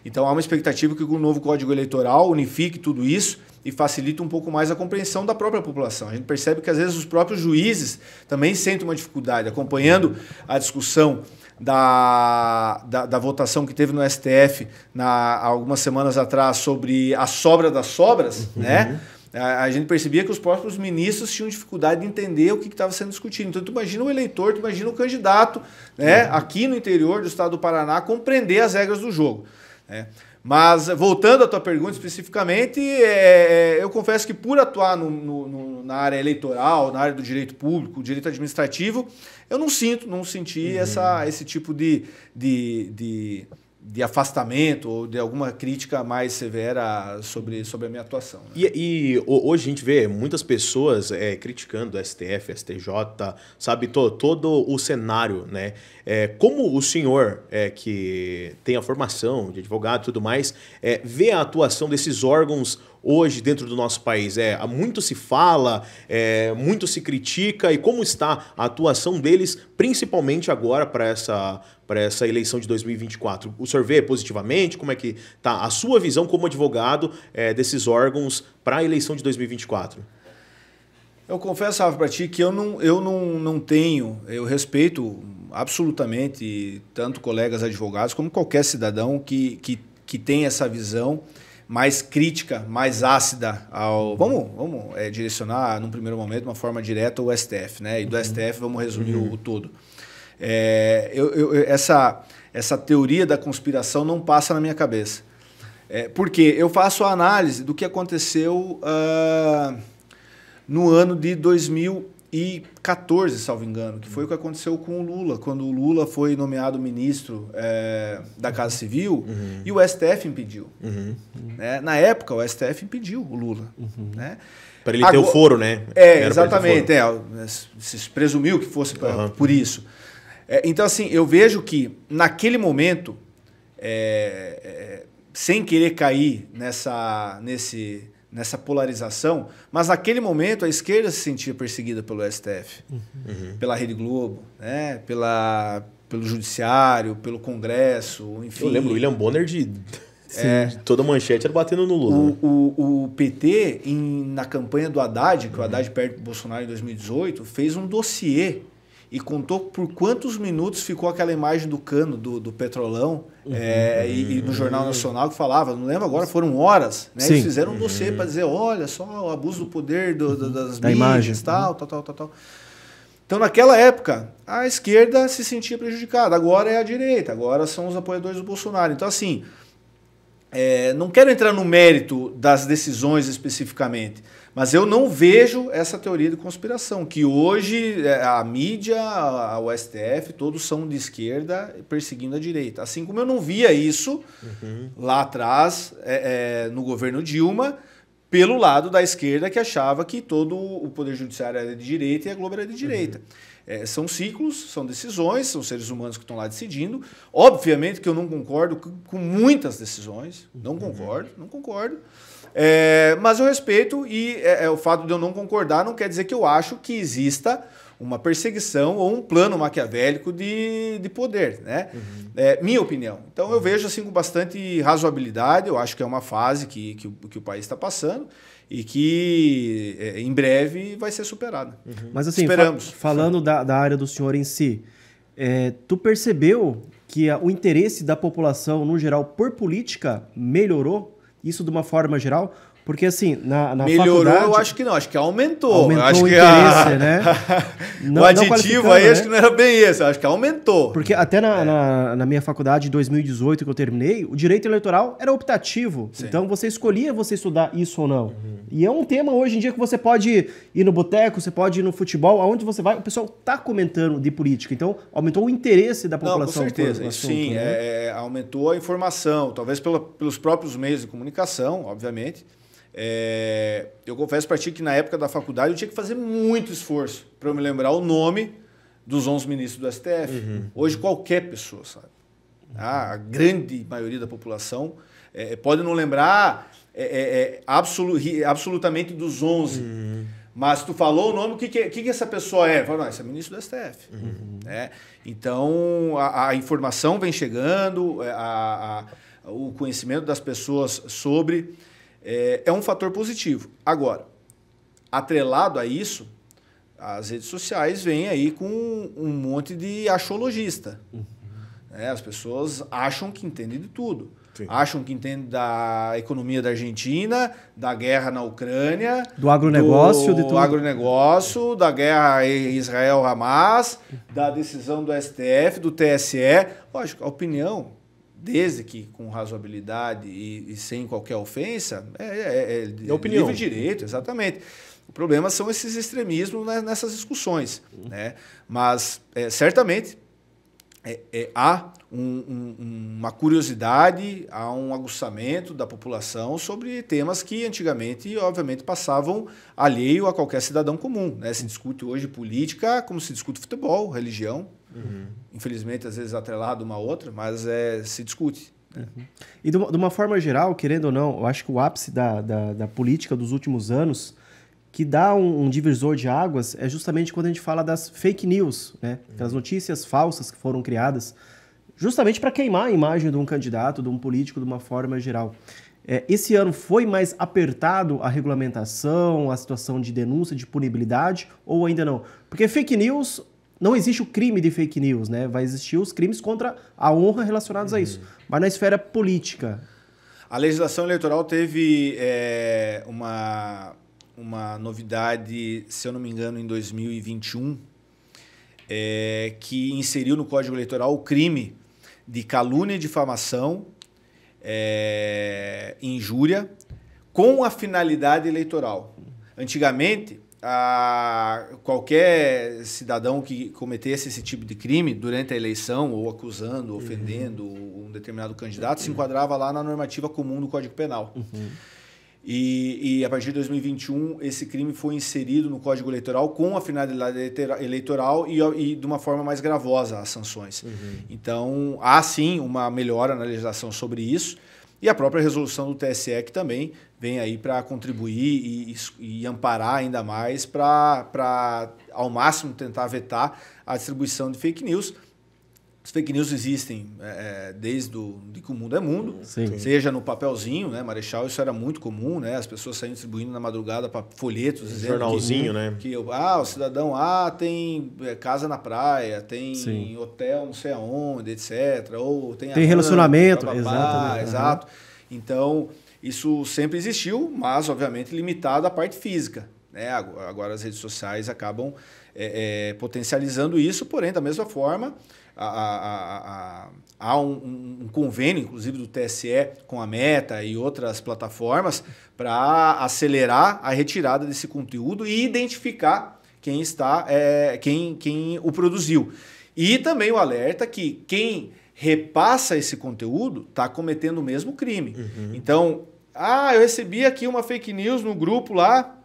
então há uma expectativa que o novo Código Eleitoral unifique tudo isso e facilita um pouco mais a compreensão da própria população. A gente percebe que às vezes os próprios juízes também sentem uma dificuldade, acompanhando a discussão da votação que teve no STF há algumas semanas atrás sobre a sobra das sobras, né? A gente percebia que os próprios ministros tinham dificuldade de entender o que estava sendo discutido. Então, tu imagina o eleitor, tu imagina o candidato, né, aqui no interior do estado do Paraná, compreender as regras do jogo, né? Mas, voltando à tua pergunta especificamente, eu confesso que por atuar na área eleitoral, na área do direito público, direito administrativo, eu não senti esse tipo de afastamento ou de alguma crítica mais severa sobre a minha atuação. Né? E hoje a gente vê muitas pessoas criticando o STF, STJ, sabe, todo o cenário, né? Como o senhor, que tem a formação de advogado e tudo mais, vê a atuação desses órgãos hoje dentro do nosso país? Muito se fala, muito se critica, e como está a atuação deles, principalmente agora para essa eleição de 2024? O senhor vê positivamente? Como é que está a sua visão como advogado desses órgãos para a eleição de 2024? Eu confesso, Rafa, para ti que eu não tenho, eu respeito absolutamente tanto colegas advogados como qualquer cidadão que tem essa visão mais crítica, mais ácida ao... Vamos direcionar, num primeiro momento, de uma forma direta ao STF, né? E do STF vamos resumir o todo. Essa teoria da conspiração não passa na minha cabeça. Porque eu faço a análise do que aconteceu no ano de 2014, salvo engano, que foi o que aconteceu com o Lula, quando o Lula foi nomeado ministro da Casa Civil e o STF impediu. Né? Na época, o STF impediu o Lula. Né? Para ele ter o foro, né? Exatamente. Se presumiu que fosse por isso. Então, assim, eu vejo que, naquele momento, sem querer cair nessa polarização, mas naquele momento a esquerda se sentia perseguida pelo STF, pela Rede Globo, né? Pelo Judiciário, pelo Congresso, enfim. Eu lembro o William Bonner de toda manchete era batendo no Lula. O PT, na campanha do Haddad, que o Haddad perde o Bolsonaro em 2018, fez um dossiê e contou por quantos minutos ficou aquela imagem do cano do Petrolão e no Jornal Nacional que falava, não lembro agora, foram horas, né? Eles fizeram um dossiê para dizer, olha só o abuso do poder das mídias, tal. Então, naquela época, a esquerda se sentia prejudicada, agora é a direita, agora são os apoiadores do Bolsonaro. Então, assim, não quero entrar no mérito das decisões especificamente, mas eu não vejo essa teoria de conspiração, que hoje a mídia, o STF, todos são de esquerda perseguindo a direita. Assim como eu não via isso lá atrás, no governo Dilma, pelo lado da esquerda que achava que todo o Poder Judiciário era de direita e a Globo era de direita. São ciclos, são decisões, são seres humanos que estão lá decidindo. Obviamente que eu não concordo com muitas decisões, não concordo. Mas eu respeito e o fato de eu não concordar não quer dizer que eu acho que exista uma perseguição ou um plano maquiavélico de poder, né? Minha opinião. Então eu vejo assim com bastante razoabilidade, eu acho que é uma fase que o país está passando e que em breve vai ser superada. Mas assim, esperamos. Falando da área do senhor em si, tu percebeu que o interesse da população no geral por política melhorou? Isso de uma forma geral? Porque assim, na melhorou, faculdade... eu acho que não, acho que aumentou. Aumentou acho o que interesse, né? O aditivo aí, né? Acho que não era bem esse, acho que aumentou. Porque até na minha faculdade de 2018 que eu terminei, o direito eleitoral era optativo. Sim. Então você escolhia você estudar isso ou não. E é um tema hoje em dia que você pode ir no boteco, você pode ir no futebol, aonde você vai, o pessoal está comentando de política. Então aumentou o interesse da população. Não, com certeza, isso sim, né? Aumentou a informação, talvez pelos próprios meios de comunicação, obviamente. Eu confesso para ti que na época da faculdade eu tinha que fazer muito esforço para eu me lembrar o nome dos 11 ministros do STF. Hoje qualquer pessoa sabe. A grande maioria da população pode não lembrar absolutamente dos 11. Mas tu falou o nome, o que essa pessoa é? Fala, não, esse é ministro do STF. Então, a informação vem chegando, o conhecimento das pessoas sobre é um fator positivo. Agora, atrelado a isso, as redes sociais vêm aí com um monte de achologista. As pessoas acham que entendem de tudo. Sim. Acham que entendem da economia da Argentina, da guerra na Ucrânia, do agronegócio, da guerra Israel-Hamas, da decisão do STF, do TSE. Lógico, a opinião, desde que com razoabilidade e sem qualquer ofensa, é opinião. Livre direito, exatamente. O problema são esses extremismos nessas discussões. Né? Mas, certamente, há uma curiosidade, há um aguçamento da população sobre temas que antigamente, obviamente, passavam alheio a qualquer cidadão comum. Né? Se discute hoje política como se discute futebol, religião. Infelizmente, às vezes atrelado uma a outra, mas se discute. E de uma forma geral, querendo ou não, eu acho que o ápice da política dos últimos anos, que dá um divisor de águas, é justamente quando a gente fala das fake news, né? Aquelas notícias falsas que foram criadas, justamente para queimar a imagem de um candidato, de um político, de uma forma geral. Esse ano foi mais apertado a regulamentação, a situação de denúncia, de punibilidade, ou ainda não? Porque fake news, não existe o crime de fake news, né? Vai existir os crimes contra a honra relacionados a isso. Mas na esfera política... A legislação eleitoral teve uma novidade, se eu não me engano, em 2021, que inseriu no Código Eleitoral o crime de calúnia e difamação, injúria, com a finalidade eleitoral. Antigamente, qualquer cidadão que cometesse esse tipo de crime durante a eleição, ou acusando, ofendendo um determinado candidato, se enquadrava lá na normativa comum do Código Penal. E a partir de 2021, esse crime foi inserido no Código Eleitoral com a finalidade eleitoral e de uma forma mais gravosa as sanções. Então, há sim uma melhora na legislação sobre isso, e a própria resolução do TSE que também vem aí para contribuir e amparar ainda mais para, ao máximo, tentar vetar a distribuição de fake news. As fake news existem desde que o mundo é mundo, seja no papelzinho, né? Marechal, isso era muito comum, né? As pessoas saíam distribuindo na madrugada para folhetos, dizendo jornalzinho, que o cidadão tem casa na praia, tem hotel não sei aonde, etc. Ou tem relacionamento, exato. Então, isso sempre existiu, mas, obviamente, limitado à parte física. Né? Agora as redes sociais acabam potencializando isso, porém, da mesma forma... Há um convênio, inclusive, do TSE com a Meta e outras plataformas para acelerar a retirada desse conteúdo e identificar quem o produziu. E também o alerta que quem repassa esse conteúdo está cometendo o mesmo crime. Então, eu recebi aqui uma fake news no grupo lá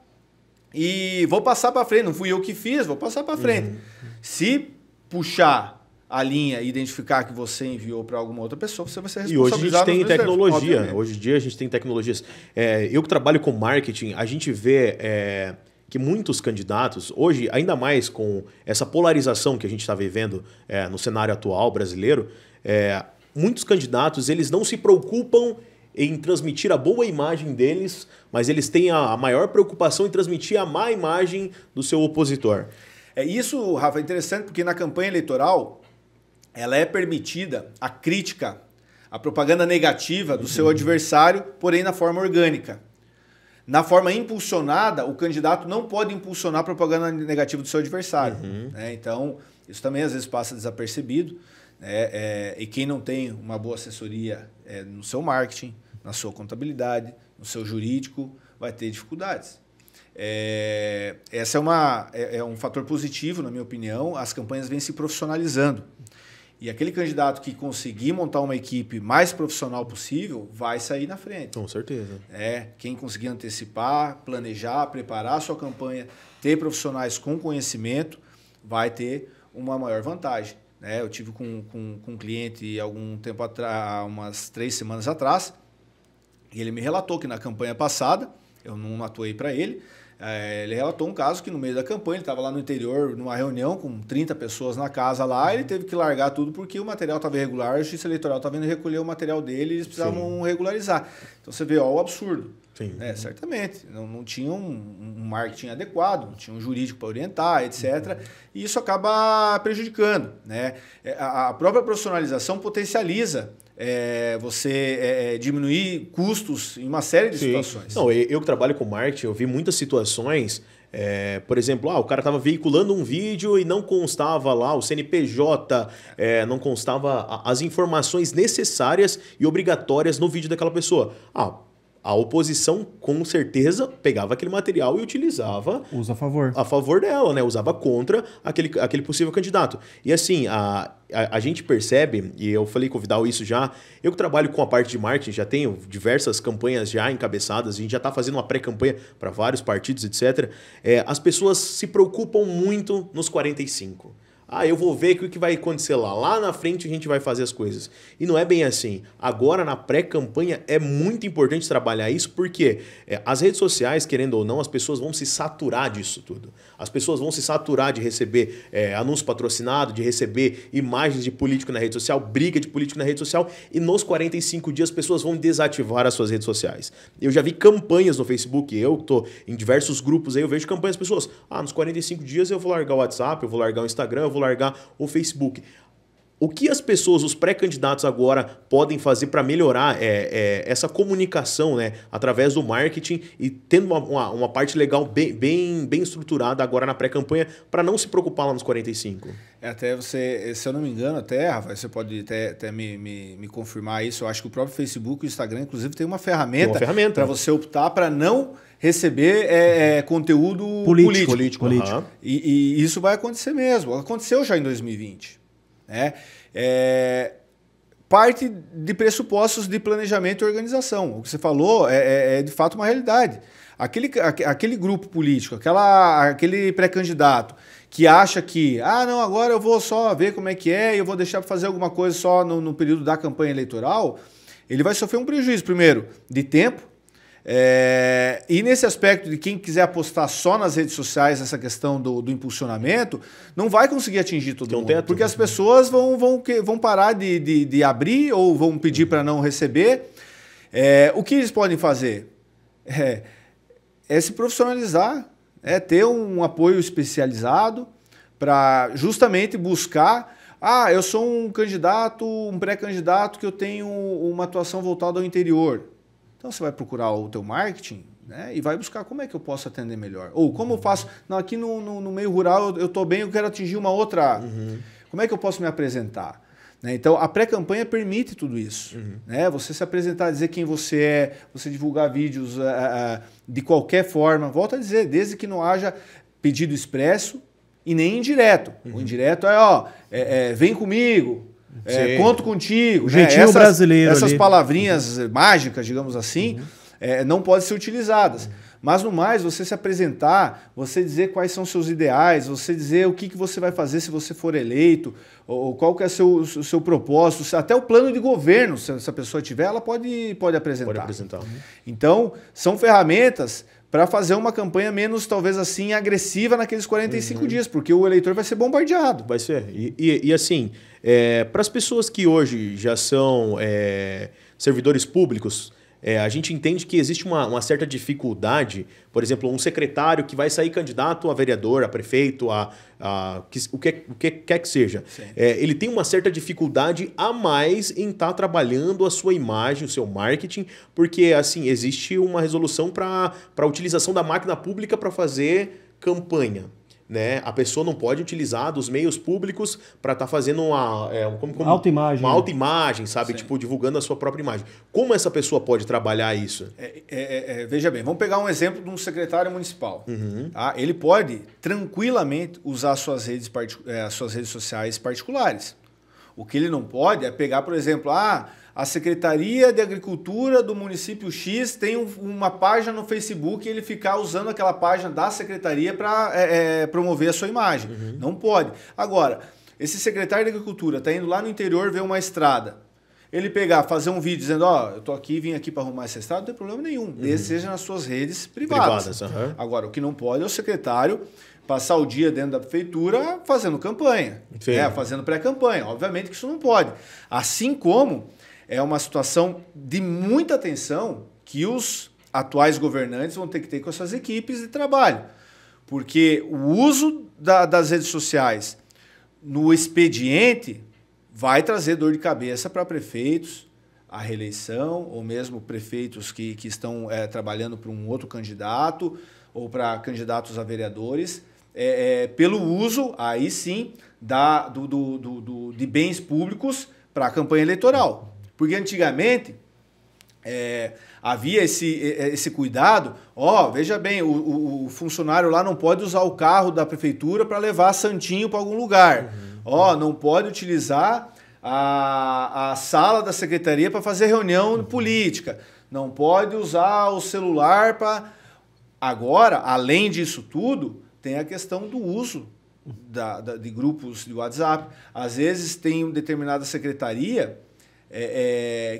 e vou passar para frente. Não fui eu que fiz, vou passar para frente. Se puxar a linha e identificar que você enviou para alguma outra pessoa, você vai ser responsabilizado. E hoje a gente tem tecnologia. Hoje em dia a gente tem tecnologias. Eu que trabalho com marketing, a gente vê que muitos candidatos, hoje, ainda mais com essa polarização que a gente está vivendo no cenário atual brasileiro, muitos candidatos eles não se preocupam em transmitir a boa imagem deles, mas eles têm a maior preocupação em transmitir a má imagem do seu opositor. Isso, Rafa, é interessante porque na campanha eleitoral ela é permitida a crítica, a propaganda negativa do seu adversário, porém na forma orgânica. Na forma impulsionada, o candidato não pode impulsionar a propaganda negativa do seu adversário. Né? Então, isso também às vezes passa desapercebido. E quem não tem uma boa assessoria no seu marketing, na sua contabilidade, no seu jurídico, vai ter dificuldades. Essa é um fator positivo, na minha opinião. As campanhas vêm se profissionalizando. E aquele candidato que conseguir montar uma equipe mais profissional possível vai sair na frente. Com certeza. Quem conseguir antecipar, planejar, preparar a sua campanha, ter profissionais com conhecimento, vai ter uma maior vantagem. né? Eu tive com um cliente algum tempo atrás, umas 3 semanas atrás, e ele me relatou que na campanha passada, eu não atuei para ele, ele relatou um caso que no meio da campanha, ele estava lá no interior, numa reunião com 30 pessoas na casa lá, ele teve que largar tudo porque o material estava irregular, a Justiça Eleitoral estava indo recolher o material dele e eles precisavam regularizar. Então você vê, ó, o absurdo. Sim. Certamente, não tinha um marketing adequado, não tinha um jurídico para orientar, etc. E isso acaba prejudicando, né? A própria profissionalização potencializa você diminuir custos em uma série de situações. Não, eu que trabalho com marketing, eu vi muitas situações, por exemplo, o cara estava veiculando um vídeo e não constava lá o CNPJ, não constava as informações necessárias e obrigatórias no vídeo daquela pessoa. A oposição, com certeza, pegava aquele material e utilizava... Usa a favor dela, né? Usava contra aquele possível candidato. E assim, a gente percebe, e eu falei com o Vidal isso já, eu que trabalho com a parte de marketing, já tenho diversas campanhas já encabeçadas, a gente já está fazendo uma pré-campanha para vários partidos, etc. As pessoas se preocupam muito nos 45. Eu vou ver o que vai acontecer lá. Lá na frente a gente vai fazer as coisas. E não é bem assim. Agora, na pré-campanha, é muito importante trabalhar isso, porque as redes sociais, querendo ou não, as pessoas vão se saturar disso tudo. As pessoas vão se saturar de receber anúncio patrocinado, de receber imagens de político na rede social, briga de político na rede social, e nos 45 dias as pessoas vão desativar as suas redes sociais. Eu já vi campanhas no Facebook, eu estou em diversos grupos aí, eu vejo campanhas das pessoas, nos 45 dias eu vou largar o WhatsApp, eu vou largar o Instagram, eu vou largar o Facebook. O que as pessoas, os pré-candidatos agora podem fazer para melhorar essa comunicação, né, através do marketing e tendo uma parte legal bem estruturada agora na pré-campanha para não se preocupar lá nos 45? Até você, se eu não me engano, Rafa, você pode até me confirmar isso, eu acho que o próprio Facebook e o Instagram, inclusive, tem uma ferramenta para você optar para não receber conteúdo político. Uhum. E isso vai acontecer mesmo. Aconteceu já em 2020. Parte de pressupostos de planejamento e organização. O que você falou é de fato uma realidade. Aquele grupo político, aquele pré-candidato que acha que, não, agora eu vou só ver como é que e eu vou deixar para fazer alguma coisa só no período da campanha eleitoral, ele vai sofrer um prejuízo, primeiro, de tempo. E nesse aspecto de quem quiser apostar só nas redes sociais, essa questão do impulsionamento, não vai conseguir atingir todo mundo. Porque as pessoas vão parar de abrir ou vão pedir para não receber. O que eles podem fazer? É se profissionalizar, ter um apoio especializado para justamente buscar... eu sou um candidato, um pré-candidato que eu tenho uma atuação voltada ao interior. Então você vai procurar o teu marketing, né, e vai buscar como é que eu posso atender melhor. Ou como eu faço, aqui no meio rural eu estou bem, eu quero atingir uma outra... Como é que eu posso me apresentar? Né? Então a pré-campanha permite tudo isso. Né? Você se apresentar, dizer quem você é, você divulgar vídeos de qualquer forma. Volto a dizer, desde que não haja pedido expresso e nem indireto. O indireto vem comigo. Conto contigo. O jeitinho brasileiro. Essas palavrinhas mágicas, digamos assim, não podem ser utilizadas. Mas no mais, você se apresentar, você dizer quais são seus ideais, você dizer o que você vai fazer se você for eleito, ou qual que é o seu propósito, até o plano de governo, se essa pessoa tiver, ela pode apresentar. Pode apresentar. Então, são ferramentas para fazer uma campanha menos, talvez assim, agressiva naqueles 45 dias, porque o eleitor vai ser bombardeado. Vai ser. E assim, para as pessoas que hoje já são servidores públicos, a gente entende que existe uma certa dificuldade, por exemplo, um secretário que vai sair candidato a vereador, a prefeito, o que quer que seja. Ele tem uma certa dificuldade a mais em estar trabalhando a sua imagem, o seu marketing, porque assim existe uma resolução para a utilização da máquina pública para fazer campanha. Né? A pessoa não pode utilizar dos meios públicos para estar fazendo uma autoimagem, uma autoimagem, sabe? Tipo, divulgando a sua própria imagem. Como essa pessoa pode trabalhar isso? Veja bem, vamos pegar um exemplo de um secretário municipal. Tá? Ele pode tranquilamente usar as suas redes sociais particulares. O que ele não pode é pegar, por exemplo, a Secretaria de Agricultura do município X tem uma página no Facebook e ele ficar usando aquela página da secretaria para promover a sua imagem. Não pode. Agora, esse secretário de Agricultura está indo lá no interior ver uma estrada, ele pegar, fazer um vídeo dizendo, eu tô aqui, vim aqui para arrumar essa estrada, não tem problema nenhum, desde seja nas suas redes privadas. Agora, o que não pode é o secretário passar o dia dentro da prefeitura fazendo campanha, fazendo pré-campanha. Obviamente que isso não pode. Assim como é uma situação de muita atenção que os atuais governantes vão ter que ter com essas equipes de trabalho. Porque o uso das redes sociais no expediente vai trazer dor de cabeça para prefeitos, a reeleição, ou mesmo prefeitos que estão trabalhando para um outro candidato, ou para candidatos a vereadores, pelo uso, aí sim, de bens públicos para a campanha eleitoral. Porque antigamente havia esse cuidado, veja bem, o funcionário lá não pode usar o carro da prefeitura para levar santinho para algum lugar. Não pode utilizar a sala da secretaria para fazer reunião política. Não pode usar o celular para... Agora, além disso tudo, tem a questão do uso de grupos de WhatsApp. Às vezes tem determinada secretaria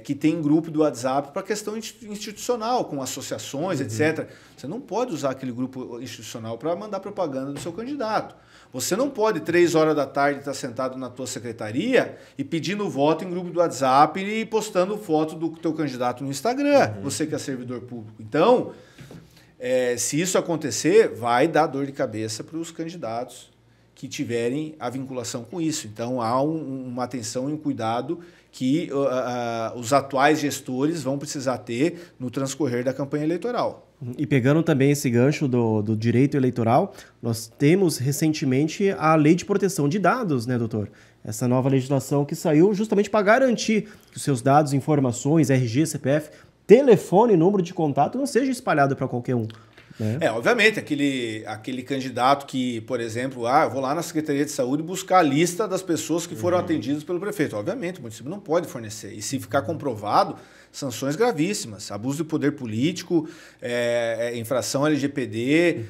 que tem grupo do WhatsApp para questão institucional, com associações, etc. Você não pode usar aquele grupo institucional para mandar propaganda do seu candidato. Você não pode, 3 horas da tarde, estar sentado na tua secretaria e pedindo voto em grupo do WhatsApp e postando foto do teu candidato no Instagram, você que é servidor público. Então, se isso acontecer, vai dar dor de cabeça para os candidatos que tiverem a vinculação com isso. Então, há uma atenção e um cuidado que os atuais gestores vão precisar ter no transcorrer da campanha eleitoral. E pegando também esse gancho do direito eleitoral, nós temos recentemente a Lei de Proteção de Dados, né, doutor? Essa nova legislação que saiu justamente para garantir que os seus dados, informações, RG, CPF, telefone, número de contato não seja espalhado para qualquer um. Né? Obviamente, aquele candidato que, por exemplo, eu vou lá na Secretaria de Saúde buscar a lista das pessoas que foram atendidas pelo prefeito. Obviamente, o município não pode fornecer. E se ficar comprovado, sanções gravíssimas. Abuso de poder político, infração LGPD,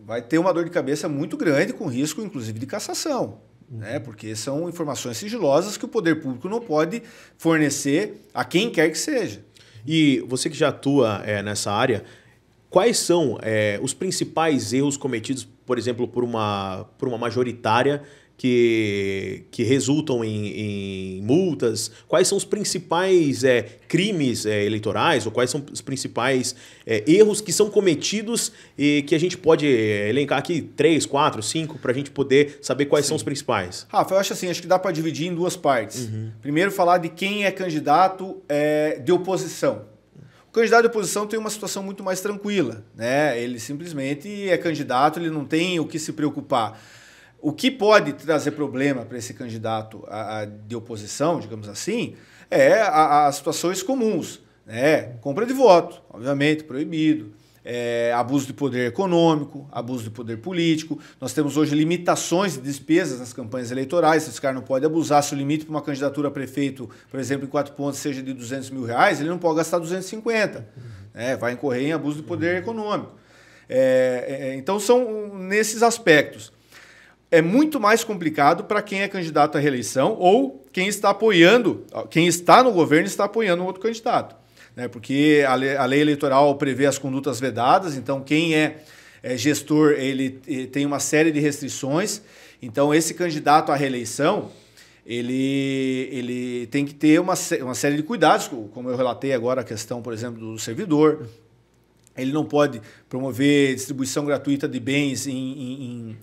vai ter uma dor de cabeça muito grande, com risco, inclusive, de cassação. Né? Porque são informações sigilosas que o poder público não pode fornecer a quem quer que seja. E você que já atua nessa área, quais são os principais erros cometidos, por exemplo, por uma majoritária que resultam em multas? Quais são os principais crimes eleitorais, ou quais são os principais erros que são cometidos e que a gente pode elencar aqui 3, 4, 5 para a gente poder saber quais são os principais? Rafa, eu acho que dá para dividir em 2 partes. Primeiro, falar de quem é candidato de oposição. O candidato de oposição tem uma situação muito mais tranquila, né? Ele simplesmente é candidato, ele não tem o que se preocupar. O que pode trazer problema para esse candidato de oposição, digamos assim, as situações comuns, né? Compra de voto, obviamente, proibido. Abuso de poder econômico, abuso de poder político. Nós temos hoje limitações de despesas nas campanhas eleitorais. Esse cara não pode abusar. Se o limite para uma candidatura a prefeito, por exemplo, em 4 pontos, seja de R$200 mil, ele não pode gastar 250. Vai incorrer em abuso de poder econômico. Então, são nesses aspectos. É muito mais complicado para quem é candidato à reeleição ou quem está apoiando, quem está no governo está apoiando um outro candidato. Porque a lei eleitoral prevê as condutas vedadas, então quem é gestor ele tem uma série de restrições. Então esse candidato à reeleição ele tem que ter uma série de cuidados, como eu relatei agora a questão, por exemplo, do servidor. Ele não pode promover distribuição gratuita de bens em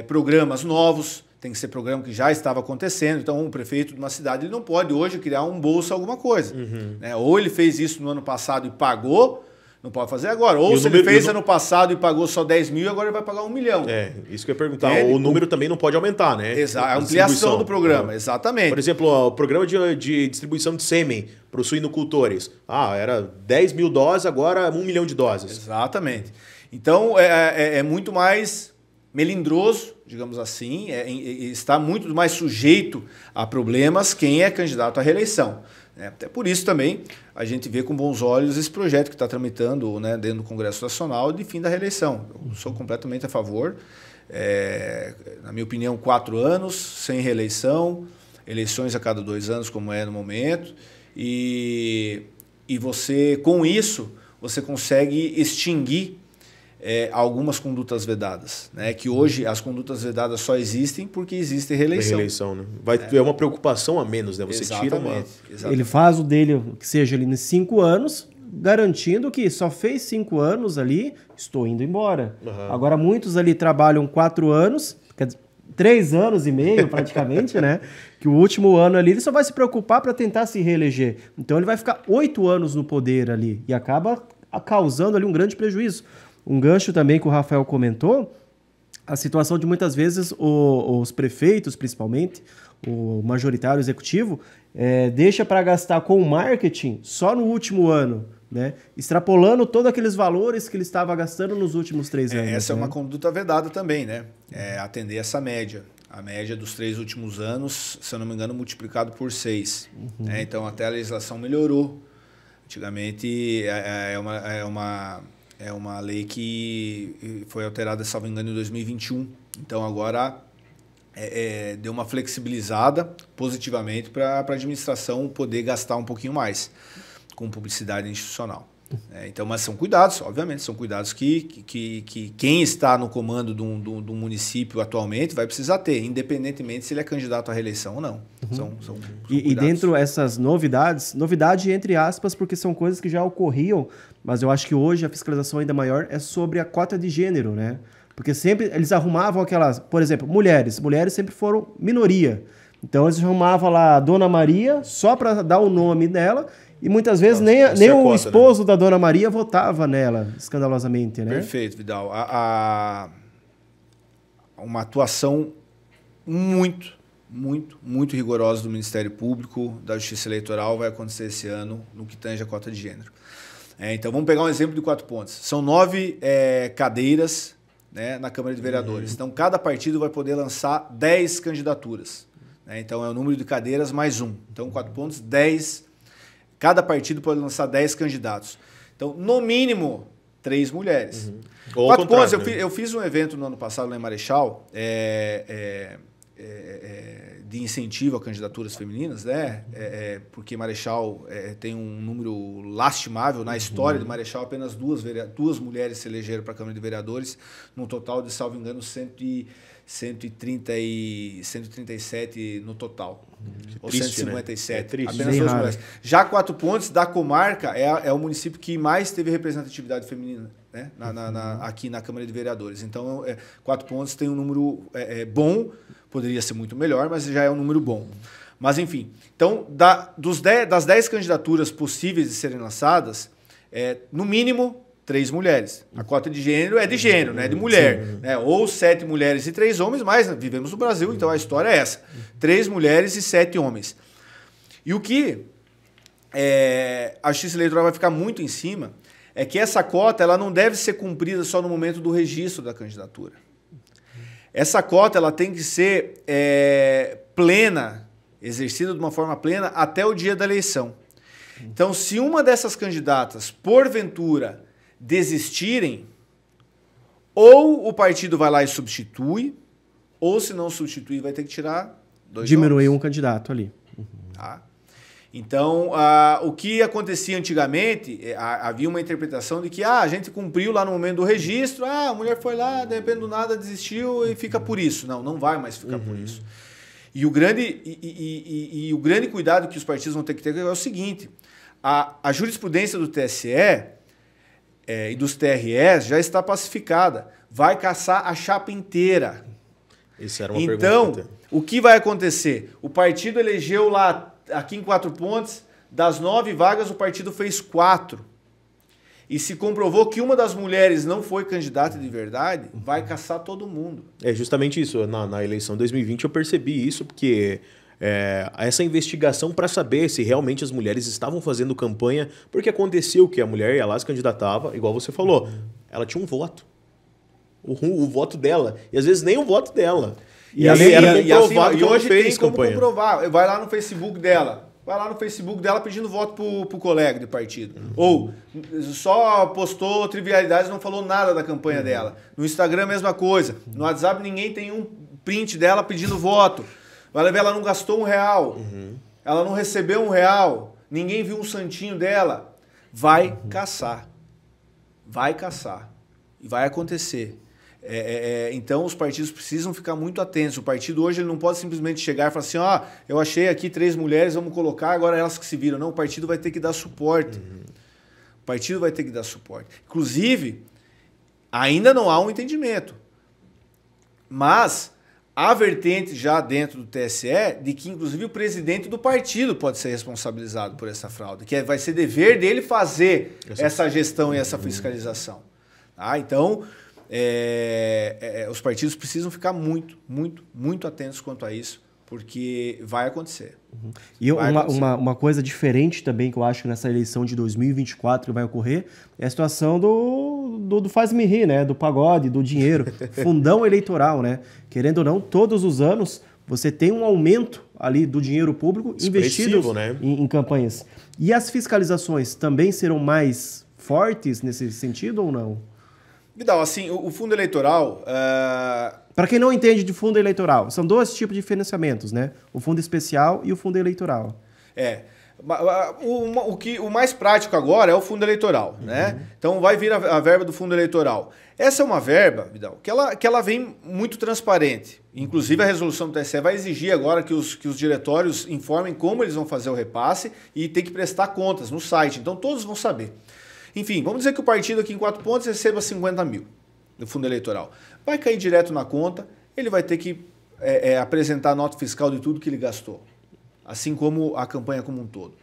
programas novos. Tem que ser programa que já estava acontecendo. Então, um prefeito de uma cidade ele não pode hoje criar um bolsa alguma coisa. Né? Ou ele fez isso no ano passado e pagou, não pode fazer agora. Ou se ele fez ano passado e pagou só 10 mil, agora ele vai pagar 1 milhão. Isso que eu ia perguntar. O número também não pode aumentar, né? Exato, a ampliação do programa, exatamente. Por exemplo, o programa de distribuição de sêmen para os suinocultores. Era 10 mil doses, agora 1 milhão de doses. Exatamente. Então, é muito mais melindroso, digamos assim, está muito mais sujeito a problemas quem é candidato à reeleição. Até por isso também a gente vê com bons olhos esse projeto que está tramitando, né, dentro do Congresso Nacional de fim da reeleição. Eu sou completamente a favor. na minha opinião, 4 anos, sem reeleição, eleições a cada 2 anos, como é no momento, e você, com isso, você consegue extinguir algumas condutas vedadas, né? Que hoje as condutas vedadas só existem porque existe reeleição. Né? Vai ter uma preocupação a menos, né? Você tira uma... Exatamente. Ele faz o dele, que seja ali nos 5 anos, garantindo que só fez 5 anos ali, estou indo embora. Agora, muitos ali trabalham 4 anos, quer dizer, 3 anos e meio praticamente, né? Que o último ano ali ele só vai se preocupar para tentar se reeleger. Então ele vai ficar 8 anos no poder ali e acaba causando ali um grande prejuízo. Um gancho também que o Rafael comentou, a situação de muitas vezes os prefeitos, principalmente, o majoritário executivo, deixa para gastar com o marketing só no último ano, né? Extrapolando todos aqueles valores que ele estava gastando nos últimos 3 anos. Essa é uma conduta vedada também, né? Atender essa média. A média dos 3 últimos anos, se eu não me engano, multiplicado por 6. Né? Então, até a legislação melhorou. Antigamente, é uma lei que foi alterada, salvo engano, em 2021. Então, agora deu uma flexibilizada positivamente para a administração poder gastar um pouquinho mais com publicidade institucional. Então, mas são cuidados, obviamente, são cuidados que quem está no comando do município atualmente vai precisar ter, independentemente se ele é candidato à reeleição ou não. São e dentro dessas novidade entre aspas, porque são coisas que já ocorriam, mas eu acho que hoje a fiscalização ainda maior é sobre a cota de gênero, né? Porque sempre eles arrumavam aquelas, por exemplo, mulheres sempre foram minoria. Então eles arrumavam lá a Dona Maria só para dar o nome dela. E muitas vezes nem o cota, esposo, né, da Dona Maria votava nela, escandalosamente, né? Perfeito, Vidal. Uma atuação muito rigorosa do Ministério Público, da Justiça Eleitoral, vai acontecer esse ano no que tange a cota de gênero. Então, vamos pegar um exemplo de 4 pontos. São 9 cadeiras, né, na Câmara de Vereadores. Então, cada partido vai poder lançar 10 candidaturas. Né? Então, é o número de cadeiras mais 1. Então, 4 pontos, 10. Cada partido pode lançar 10 candidatos. Então, no mínimo, 3 mulheres. 4 pontos. Né? Eu fiz um evento no ano passado lá em Marechal, de incentivo a candidaturas femininas, né? Porque Marechal tem um número lastimável. Na história de Marechal, apenas 2 mulheres se elegeram para a Câmara de Vereadores, num total de, salvo engano, 137 no total. Ou triste, 157. Né? Triste. Apenas 2 mulheres. Já 4 pontos, da comarca, é o município que mais teve representatividade feminina, né? Aqui na Câmara de Vereadores. Então, 4 pontos tem um número bom, poderia ser muito melhor, mas já é um número bom. Mas, enfim. Então, das 10 candidaturas possíveis de serem lançadas, no mínimo 3 mulheres. A cota de gênero é de gênero, né? De mulher. Né? Ou 7 mulheres e 3 homens, mas vivemos no Brasil, então a história é essa. 3 mulheres e 7 homens. E o que a Justiça Eleitoral vai ficar muito em cima é que essa cota ela não deve ser cumprida só no momento do registro da candidatura. Essa cota ela tem que ser plena, exercida de uma forma plena até o dia da eleição. Então, se uma dessas candidatas, porventura, desistirem, ou o partido vai lá e substitui, ou se não substituir, vai ter que tirar 2 Diminuir um candidato ali. Tá? Então, o que acontecia antigamente, havia uma interpretação de que a gente cumpriu lá no momento do registro, a mulher foi lá, de repente do nada desistiu e fica por isso. Não vai mais ficar por isso. E o grande cuidado que os partidos vão ter que ter é o seguinte, a jurisprudência do TSE e dos TREs já está pacificada. Vai caçar a chapa inteira. Isso era uma então, pergunta. O que vai acontecer? O partido elegeu lá, aqui em 4 pontos, das 9 vagas, o partido fez 4. E se comprovou que uma das mulheres não foi candidata de verdade, vai caçar todo mundo. É justamente isso. Na eleição de 2020 eu percebi isso, porque essa investigação para saber se realmente as mulheres estavam fazendo campanha, porque aconteceu que a mulher ia lá, se candidatava, igual você falou, ela tinha um voto. O voto dela. E às vezes nem o voto dela. E hoje tem como comprovar. Vai lá no Facebook dela. vai lá no Facebook dela pedindo voto pro colega de partido. Ou só postou trivialidades, não falou nada da campanha dela. No Instagram, a mesma coisa. No WhatsApp, ninguém tem um print dela pedindo voto. Vai ver, ela não gastou R$1. Ela não recebeu R$1. Ninguém viu um santinho dela. Vai caçar. Vai caçar. E vai acontecer. Então os partidos precisam ficar muito atentos. O partido hoje ele não pode simplesmente chegar e falar assim, eu achei aqui 3 mulheres, vamos colocar, agora elas que se viram. Não, o partido vai ter que dar suporte. O partido vai ter que dar suporte. Inclusive, ainda não há um entendimento. Mas há vertente já dentro do TSE de que, inclusive, o presidente do partido pode ser responsabilizado por essa fraude, que vai ser dever dele fazer essa gestão e essa fiscalização. Tá? Então, os partidos precisam ficar muito, muito, muito atentos quanto a isso, porque vai acontecer. E uma coisa diferente também que eu acho que nessa eleição de 2024 vai ocorrer é a situação do faz-me rir, né? Do pagode, do dinheiro, fundão eleitoral, né? Querendo ou não, todos os anos você tem um aumento ali do dinheiro público investido, né, em campanhas. E as fiscalizações também serão mais fortes nesse sentido ou não? Vidal, assim, o fundo eleitoral... Para quem não entende de fundo eleitoral, são 2 tipos de financiamentos, né? O fundo especial e o fundo eleitoral. O mais prático agora é o fundo eleitoral, né? Então vai vir a verba do fundo eleitoral. Essa é uma verba, Vidal, que ela vem muito transparente. Inclusive a resolução do TSE vai exigir agora que os diretórios informem como eles vão fazer o repasse e tem que prestar contas no site. Então todos vão saber. Enfim, vamos dizer que o partido aqui em 4 Pontos receba 50 mil do fundo eleitoral. Vai cair direto na conta, ele vai ter que apresentar a nota fiscal de tudo que ele gastou, assim como a campanha como um todo.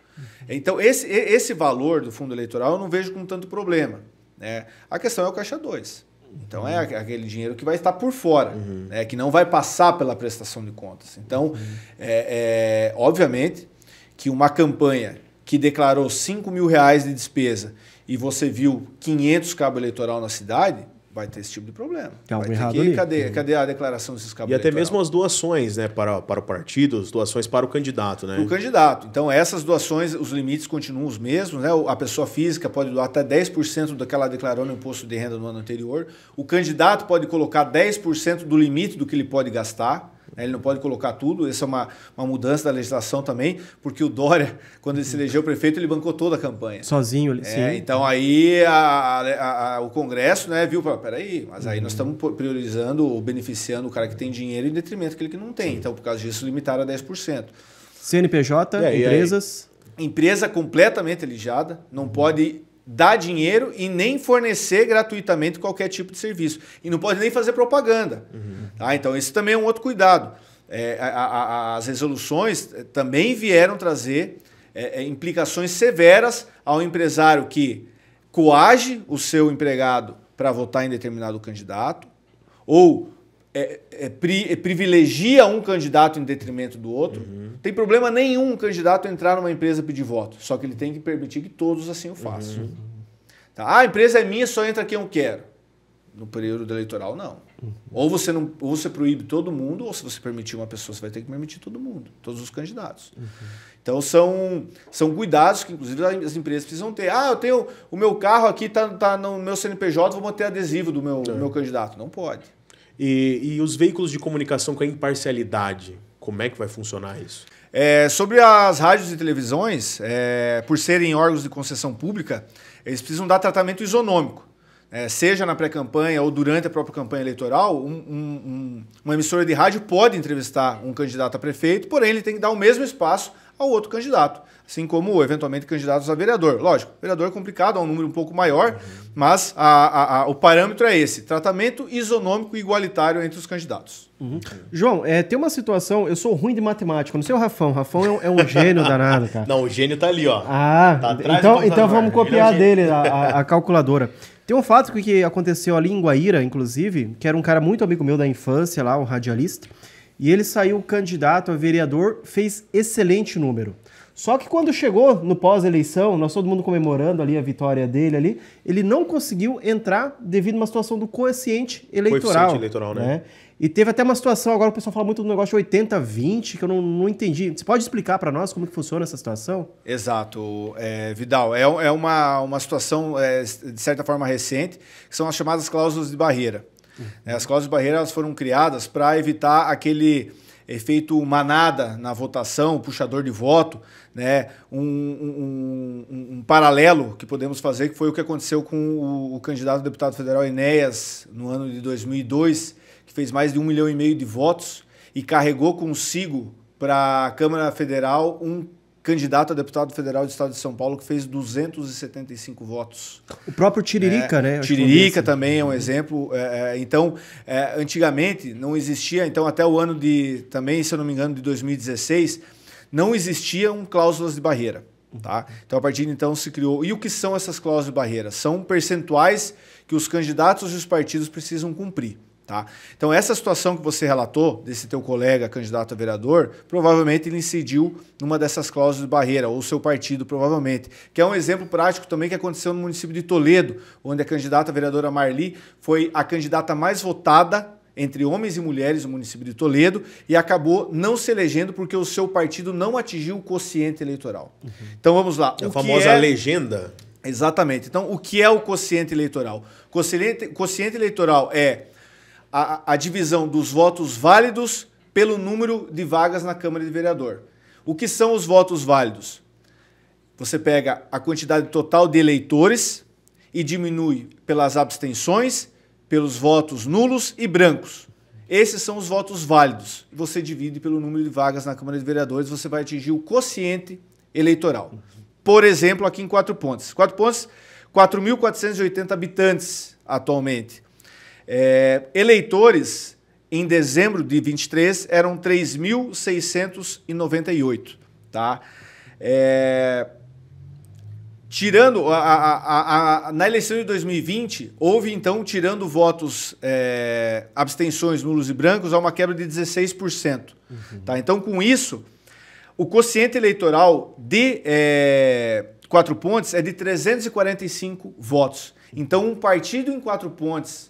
Então, esse valor do fundo eleitoral eu não vejo com tanto problema, né? A questão é o Caixa 2. Então, é aquele dinheiro que vai estar por fora, né? Que não vai passar pela prestação de contas. Então, obviamente que uma campanha que declarou R$5 mil de despesa e você viu 500 cabos eleitoral na cidade, vai ter esse tipo de problema. Cadê a declaração desses cabos eleitorais? E até mesmo as doações, né, para o partido, as doações para o candidato, né? Para o candidato. Então, essas doações, os limites continuam os mesmos, né? A pessoa física pode doar até 10% do que ela declarou no imposto de renda no ano anterior. O candidato pode colocar 10% do limite do que ele pode gastar. Ele não pode colocar tudo, essa é uma mudança da legislação também, porque o Dória, quando ele se elegeu prefeito, ele bancou toda a campanha. Sozinho, sim. Então aí o Congresso, né, viu, peraí, mas aí nós estamos priorizando ou beneficiando o cara que tem dinheiro em detrimento daquele que não tem. Então, por causa disso, limitaram a 10%. CNPJ, empresas... Empresa completamente alijada, não pode dar dinheiro e nem fornecer gratuitamente qualquer tipo de serviço. E não pode nem fazer propaganda. Tá? Então, esse também é um outro cuidado. As resoluções também vieram trazer implicações severas ao empresário que coage o seu empregado para votar em determinado candidato ou privilegia um candidato em detrimento do outro. Tem problema nenhum um candidato entrar numa empresa pedir voto, só que ele tem que permitir que todos assim o façam. Tá? A empresa é minha, só entra quem eu quero. No período eleitoral, não. Ou você proíbe todo mundo, ou se você permitir uma pessoa, você vai ter que permitir todo mundo, todos os candidatos. Então, são cuidados que, inclusive, as empresas precisam ter. Eu tenho o meu carro aqui, tá no meu CNPJ, vou manter adesivo do meu candidato. Não pode. E os veículos de comunicação com a imparcialidade, como é que vai funcionar isso? Sobre as rádios e televisões, por serem órgãos de concessão pública, eles precisam dar tratamento isonômico. Seja na pré-campanha ou durante a própria campanha eleitoral, uma emissora de rádio pode entrevistar um candidato a prefeito, porém ele tem que dar o mesmo espaço ao outro candidato, assim como, eventualmente, candidatos a vereador. Lógico, vereador é complicado, é um número um pouco maior, mas o parâmetro é esse, tratamento isonômico e igualitário entre os candidatos. João, tem uma situação, eu sou ruim de matemática, não sei o Rafão é um gênio danado, cara. Não, o gênio tá ali, ó. Tá atrás então vamos copiar dele a calculadora. Tem um fato que aconteceu ali em Guaíra, inclusive, que era um cara muito amigo meu da infância lá, um radialista, e ele saiu candidato a vereador, fez excelente número. Só que quando chegou no pós-eleição, nós todo mundo comemorando ali a vitória dele ali, ele não conseguiu entrar devido a uma situação do quociente eleitoral. Coeficiente eleitoral, né? E teve até uma situação, agora o pessoal fala muito do negócio de 80-20, que eu não entendi. Você pode explicar para nós como que funciona essa situação? Exato, Vidal. É uma situação, de certa forma, recente, que são as chamadas cláusulas de barreira. As cláusulas de barreira elas foram criadas para evitar aquele efeito manada na votação, puxador de voto, né? Um paralelo que podemos fazer, que foi o que aconteceu com o candidato a deputado federal Enéas no ano de 2002, que fez mais de 1,5 milhão de votos e carregou consigo para a Câmara Federal um candidato a deputado federal do estado de São Paulo que fez 275 votos. O próprio Tiririca, né? Tiririca também é um exemplo. Então, antigamente não existia, então até o ano de, também, se eu não me engano, de 2016, não existiam cláusulas de barreira. Tá? Então, a partir de então se criou. E o que são essas cláusulas de barreira? São percentuais que os candidatos e os partidos precisam cumprir. Tá? Então, essa situação que você relatou, desse teu colega candidato a vereador, provavelmente ele incidiu numa dessas cláusulas de barreira, ou seu partido, provavelmente. Que é um exemplo prático também que aconteceu no município de Toledo, onde a candidata a vereadora Marli foi a candidata mais votada entre homens e mulheres no município de Toledo e acabou não se elegendo porque o seu partido não atingiu o quociente eleitoral. Então, vamos lá. A famosa legenda. Exatamente. Então, o que é o quociente eleitoral? Quociente eleitoral é a divisão dos votos válidos pelo número de vagas na Câmara de Vereador. O que são os votos válidos? Você pega a quantidade total de eleitores e diminui pelas abstenções, pelos votos nulos e brancos. Esses são os votos válidos. Você divide pelo número de vagas na Câmara de Vereadores, você vai atingir o quociente eleitoral. Por exemplo, aqui em Quatro Pontes. Quatro Pontes, 4.480 habitantes atualmente. Eleitores, em dezembro de 23, eram 3.698, tá? Tirando, na eleição de 2020, houve, então, tirando votos, abstenções, nulos e brancos, há uma quebra de 16%. Tá? Então, com isso, o quociente eleitoral de Quatro Pontes é de 345 votos. Então, um partido em Quatro Pontes,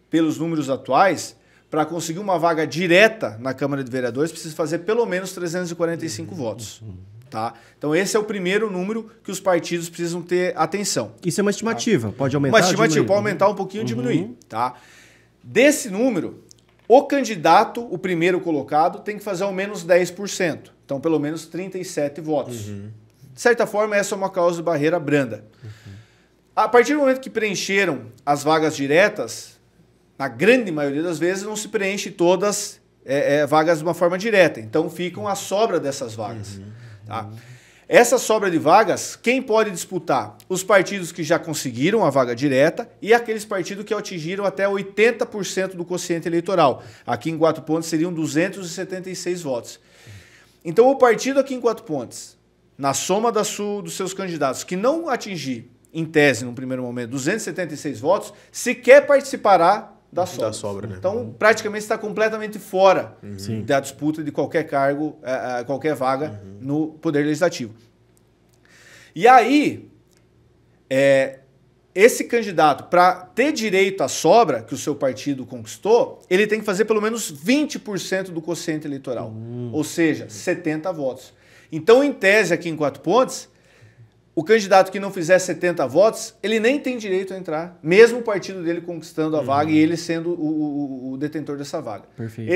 pelos números atuais, para conseguir uma vaga direta na Câmara de Vereadores, precisa fazer pelo menos 345 votos. Tá? Então, esse é o primeiro número que os partidos precisam ter atenção. Isso é uma estimativa? Tá? Pode aumentar? Uma estimativa, pode aumentar um pouquinho ou diminuir. Tá? Desse número, o candidato, o primeiro colocado, tem que fazer ao menos 10%. Então, pelo menos 37 votos. De certa forma, essa é uma cláusula de barreira branda. A partir do momento que preencheram as vagas diretas, na grande maioria das vezes, não se preenche todas vagas de uma forma direta. Então, ficam a sobra dessas vagas. Tá? Essa sobra de vagas, quem pode disputar? Os partidos que já conseguiram a vaga direta e aqueles partidos que atingiram até 80% do quociente eleitoral. Aqui em Quatro Pontes seriam 276 votos. Então, o partido aqui em Quatro Pontes, na soma dos seus candidatos, que não atingir, em tese, no primeiro momento, 276 votos, sequer participará da sobra. Né? Então, praticamente está completamente fora da disputa de qualquer cargo, qualquer vaga no Poder Legislativo. E aí, esse candidato, para ter direito à sobra que o seu partido conquistou, ele tem que fazer pelo menos 20% do quociente eleitoral, ou seja, 70 votos. Então, em tese, aqui em Quatro Pontes, o candidato que não fizer 70 votos, ele nem tem direito a entrar, mesmo o partido dele conquistando a vaga e ele sendo o detentor dessa vaga. Perfeito.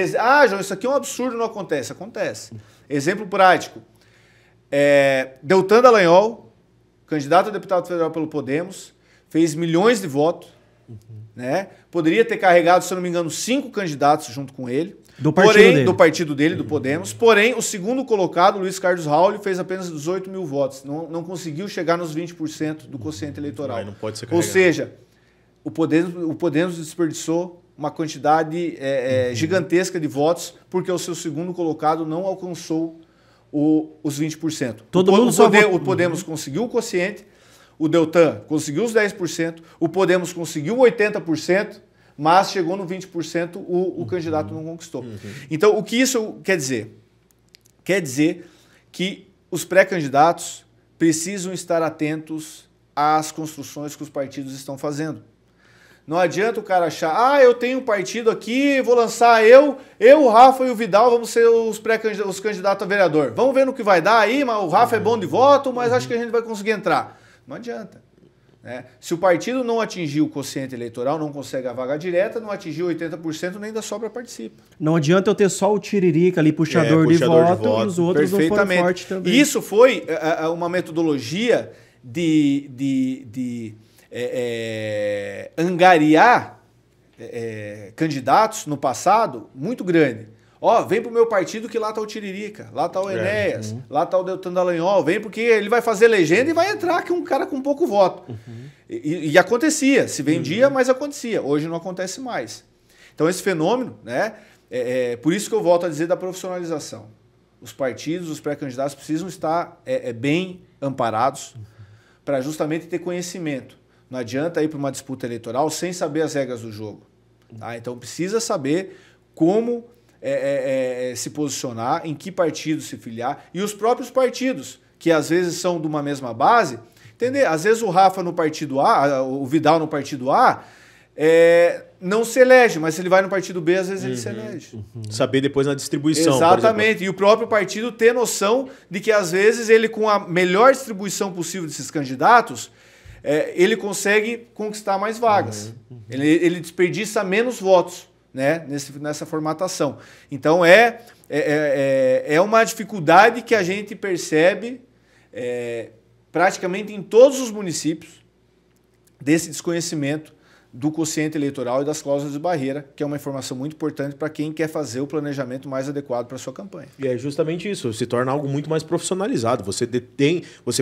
João, isso aqui é um absurdo, não acontece. Acontece. Exemplo prático. Deltan Dallagnol, candidato a deputado federal pelo Podemos, fez milhões de votos, né? Poderia ter carregado, se eu não me engano, 5 candidatos junto com ele. Do partido dele, do Podemos. Porém, o segundo colocado, Luiz Carlos Raul, fez apenas 18 mil votos. Não conseguiu chegar nos 20% do quociente eleitoral. Não pode ser carregado. Ou seja, o Podemos desperdiçou uma quantidade gigantesca de votos porque o seu segundo colocado não alcançou os 20%. O Podemos conseguiu o quociente, o Deltan conseguiu os 10%, o Podemos conseguiu 80%, mas chegou no 20%, o candidato não conquistou. Então, o que isso quer dizer? Quer dizer que os pré-candidatos precisam estar atentos às construções que os partidos estão fazendo. Não adianta o cara achar, eu tenho um partido aqui, vou lançar eu, o Rafa e o Vidal vamos ser os candidatos a vereador. Vamos ver no que vai dar aí, mas o Rafa é bom de voto, mas acho que a gente vai conseguir entrar. Não adianta. Né? Se o partido não atingir o quociente eleitoral, não consegue a vaga direta, não atingiu 80%, nem da sobra participa. Não adianta eu ter só o tiririca ali, puxador de voto, e os outros não foram fortes também. Isso foi uma metodologia angariar candidatos no passado muito grande. Vem pro meu partido que lá tá o Tiririca, lá tá o Enéas, lá tá o Deltan Dallagnol, vem porque ele vai fazer legenda e vai entrar que um cara com pouco voto. E acontecia, se vendia, mas acontecia. Hoje não acontece mais. Então esse fenômeno, né, por isso que eu volto a dizer da profissionalização. Os partidos, os pré-candidatos precisam estar bem amparados para justamente ter conhecimento. Não adianta ir para uma disputa eleitoral sem saber as regras do jogo. Tá? Então precisa saber como se posicionar, em que partido se filiar. E os próprios partidos, que às vezes são de uma mesma base, entender? Às vezes o Rafa no partido A, o Vidal no partido A, não se elege, mas se ele vai no partido B, às vezes ele se elege. Saber depois na distribuição. Exatamente. E o próprio partido ter noção de que às vezes ele, com a melhor distribuição possível desses candidatos, ele consegue conquistar mais vagas. Ele desperdiça menos votos, né, nessa formatação. Então é uma dificuldade que a gente percebe praticamente em todos os municípios desse desconhecimento do quociente eleitoral e das cláusulas de barreira, que é uma informação muito importante para quem quer fazer o planejamento mais adequado para a sua campanha. E é justamente isso, se torna algo muito mais profissionalizado. Você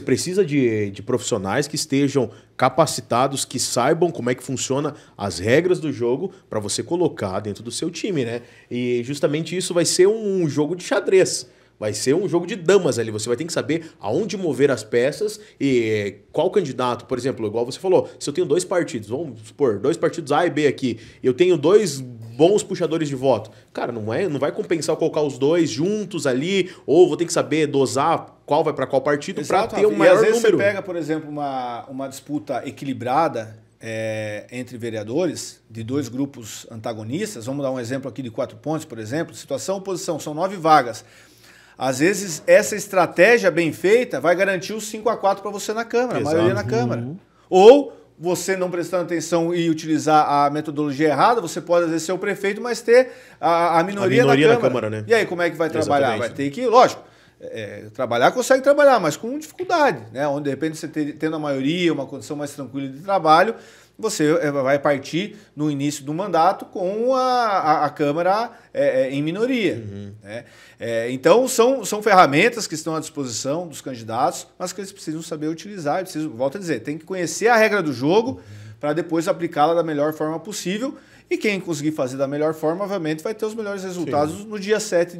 precisa de profissionais que estejam capacitados, que saibam como é que funciona as regras do jogo para você colocar dentro do seu time, né? E justamente isso vai ser um jogo de xadrez. Vai ser um jogo de damas ali. Você vai ter que saber aonde mover as peças e qual candidato, por exemplo, igual você falou, se eu tenho dois partidos, vamos supor, dois partidos A e B aqui, eu tenho dois bons puxadores de voto. Cara, não vai compensar eu colocar os dois juntos ali, ou vou ter que saber dosar qual vai para qual partido para ter um maior número. E às vezes você pega, por exemplo, uma disputa equilibrada entre vereadores de dois grupos antagonistas. Vamos dar um exemplo aqui de 4 pontos, por exemplo. Situação oposição, são 9 vagas. Às vezes, essa estratégia bem feita vai garantir os 5-4 para você na Câmara, Exato. A maioria na Câmara. Ou você não prestando atenção e utilizar a metodologia errada, você pode, às vezes, ser o prefeito, mas ter a minoria na Câmara. Né? E aí, como é que vai trabalhar? Exatamente. Vai ter que, lógico, trabalhar consegue trabalhar, mas com dificuldade, né? Onde, de repente, você tendo a maioria, uma condição mais tranquila de trabalho, você vai partir no início do mandato com a Câmara em minoria. Né? Então, são ferramentas que estão à disposição dos candidatos, mas que eles precisam saber utilizar. Volto a dizer, tem que conhecer a regra do jogo para depois aplicá-la da melhor forma possível. E quem conseguir fazer da melhor forma, obviamente, vai ter os melhores resultados no dia 7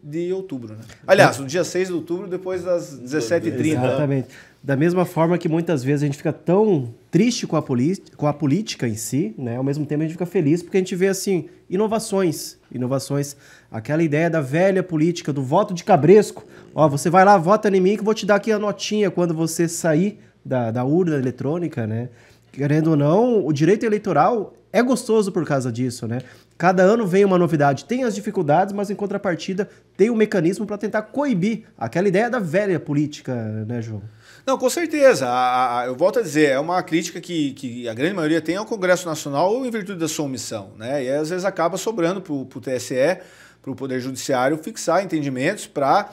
de outubro. Né? Aliás, no dia 6 de outubro, depois das 17h30. Exatamente. Da mesma forma que muitas vezes a gente fica tão triste com a política em si, né? Ao mesmo tempo a gente fica feliz porque a gente vê assim, inovações. Aquela ideia da velha política, do voto de cabresco. Você vai lá, vota em mim que eu vou te dar aqui a notinha quando você sair da urna eletrônica, né? Querendo ou não, o direito eleitoral é gostoso por causa disso, né? Cada ano vem uma novidade. Tem as dificuldades, mas em contrapartida tem um mecanismo para tentar coibir aquela ideia da velha política, né, João? Não, com certeza. Eu volto a dizer, é uma crítica que a grande maioria tem ao Congresso Nacional em virtude da sua omissão, né? E às vezes acaba sobrando para o TSE, para o Poder Judiciário, fixar entendimentos para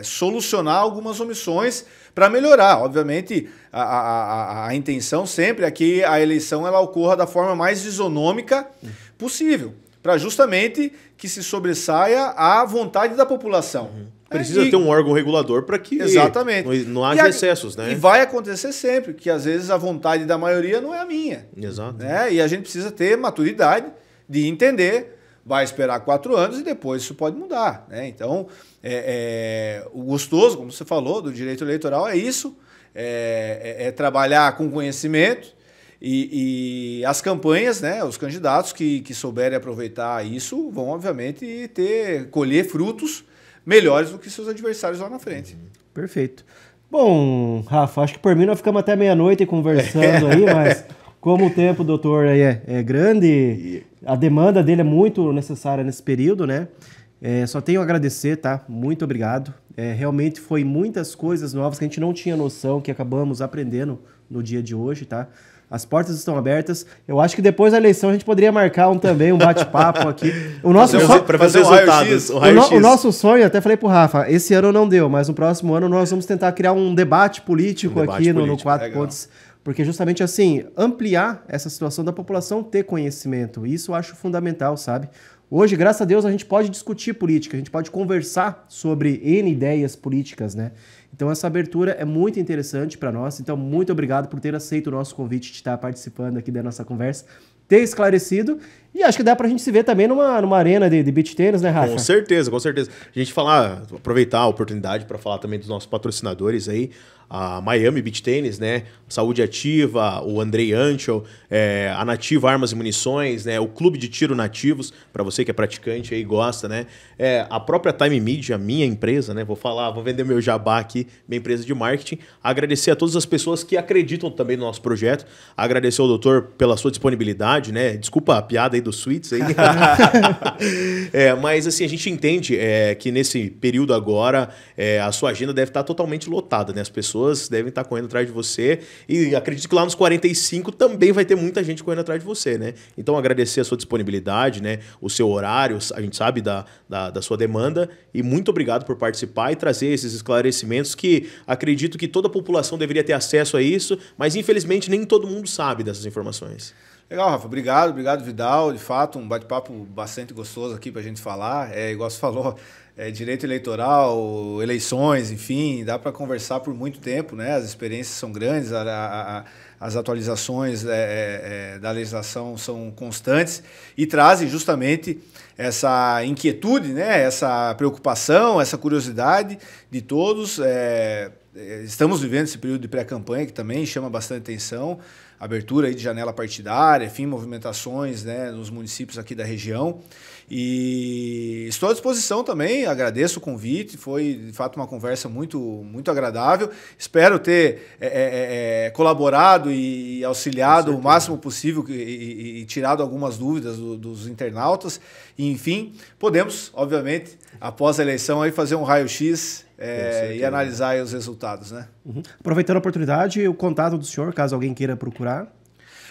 solucionar algumas omissões para melhorar. Obviamente, a intenção sempre é que a eleição ela ocorra da forma mais isonômica possível, para justamente que se sobressaia a vontade da população. Precisa ter um órgão regulador para que não haja excessos, né? E vai acontecer sempre, que às vezes a vontade da maioria não é a minha. Exato. Né? E a gente precisa ter maturidade de entender, vai esperar 4 anos e depois isso pode mudar. Né? Então, o gostoso, como você falou, do direito eleitoral é isso, trabalhar com conhecimento e as campanhas, né, os candidatos que souberem aproveitar isso vão, obviamente, colher frutos melhores do que seus adversários lá na frente. Perfeito. Bom, Rafa, acho que por mim nós ficamos até meia-noite conversando aí, mas como o tempo, doutor, aí é grande, a demanda dele é muito necessária nesse período, né? Só tenho a agradecer, tá? Muito obrigado. Realmente foi muitas coisas novas que a gente não tinha noção, que acabamos aprendendo no dia de hoje, tá? As portas estão abertas. Eu acho que depois da eleição a gente poderia marcar um bate-papo aqui. Para fazer os resultados. O nosso sonho, até falei pro Rafa, esse ano não deu, mas no próximo ano nós vamos tentar criar um debate político aqui no Quatro Pontos. Porque justamente assim, ampliar essa situação da população ter conhecimento. Isso eu acho fundamental, sabe? Hoje, graças a Deus, a gente pode discutir política, a gente pode conversar sobre N ideias políticas, né? Então essa abertura é muito interessante para nós. Então muito obrigado por ter aceito o nosso convite de estar participando aqui da nossa conversa, ter esclarecido. E acho que dá pra gente se ver também numa arena de beach tennis, né, Rafa? Com certeza, com certeza. A gente aproveitar a oportunidade para falar também dos nossos patrocinadores aí, a Miami Beach Tennis, né? Saúde Ativa, o Andrei Anchel, a Nativa Armas e Munições, né? O Clube de Tiro Nativos, para você que é praticante aí e gosta, né? A própria Time Media, minha empresa, né? Vou vender meu jabá aqui, minha empresa de marketing. Agradecer a todas as pessoas que acreditam também no nosso projeto. Agradecer ao doutor pela sua disponibilidade, né? Desculpa a piada aí dos suítes aí. Mas assim, a gente entende que nesse período agora a sua agenda deve estar totalmente lotada, né? As pessoas devem estar correndo atrás de você e acredito que lá nos 45 também vai ter muita gente correndo atrás de você, né? Então agradecer a sua disponibilidade, né? O seu horário, a gente sabe da sua demanda e muito obrigado por participar e trazer esses esclarecimentos que acredito que toda a população deveria ter acesso a isso, mas infelizmente nem todo mundo sabe dessas informações. Legal, Rafa. Obrigado, Vidal. De fato, um bate-papo bastante gostoso aqui para a gente falar. Igual você falou, direito eleitoral, eleições, enfim, dá para conversar por muito tempo, né? As experiências são grandes, as atualizações da legislação são constantes e trazem justamente essa inquietude, né? Essa preocupação, essa curiosidade de todos. Estamos vivendo esse período de pré-campanha que também chama bastante atenção. Abertura aí de janela partidária, enfim, movimentações, né, nos municípios aqui da região. E estou à disposição também, agradeço o convite, foi de fato uma conversa muito, muito agradável. Espero ter colaborado e auxiliado o máximo possível e tirado algumas dúvidas dos internautas. E, enfim, podemos, obviamente, após a eleição, aí fazer um raio-x e analisar aí os resultados, né? Uhum. Aproveitando a oportunidade, o contato do senhor, caso alguém queira procurar.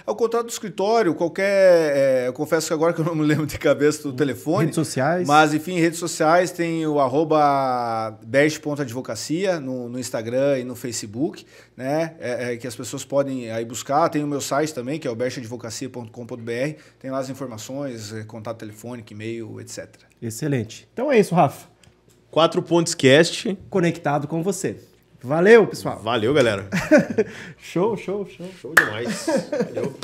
O contato do escritório, eu confesso que agora que eu não me lembro de cabeça do telefone. Redes sociais. Mas, enfim, redes sociais tem o @berch.advocacia no Instagram e no Facebook, né? Que as pessoas podem aí buscar. Tem o meu site também, que é o berchadvocacia.com.br. Tem lá as informações, contato telefônico, e-mail, etc. Excelente. Então é isso, Rafa. 4 Pontos Cast. Conectado com você. Valeu, pessoal. Valeu, galera. Show. Show demais. Valeu.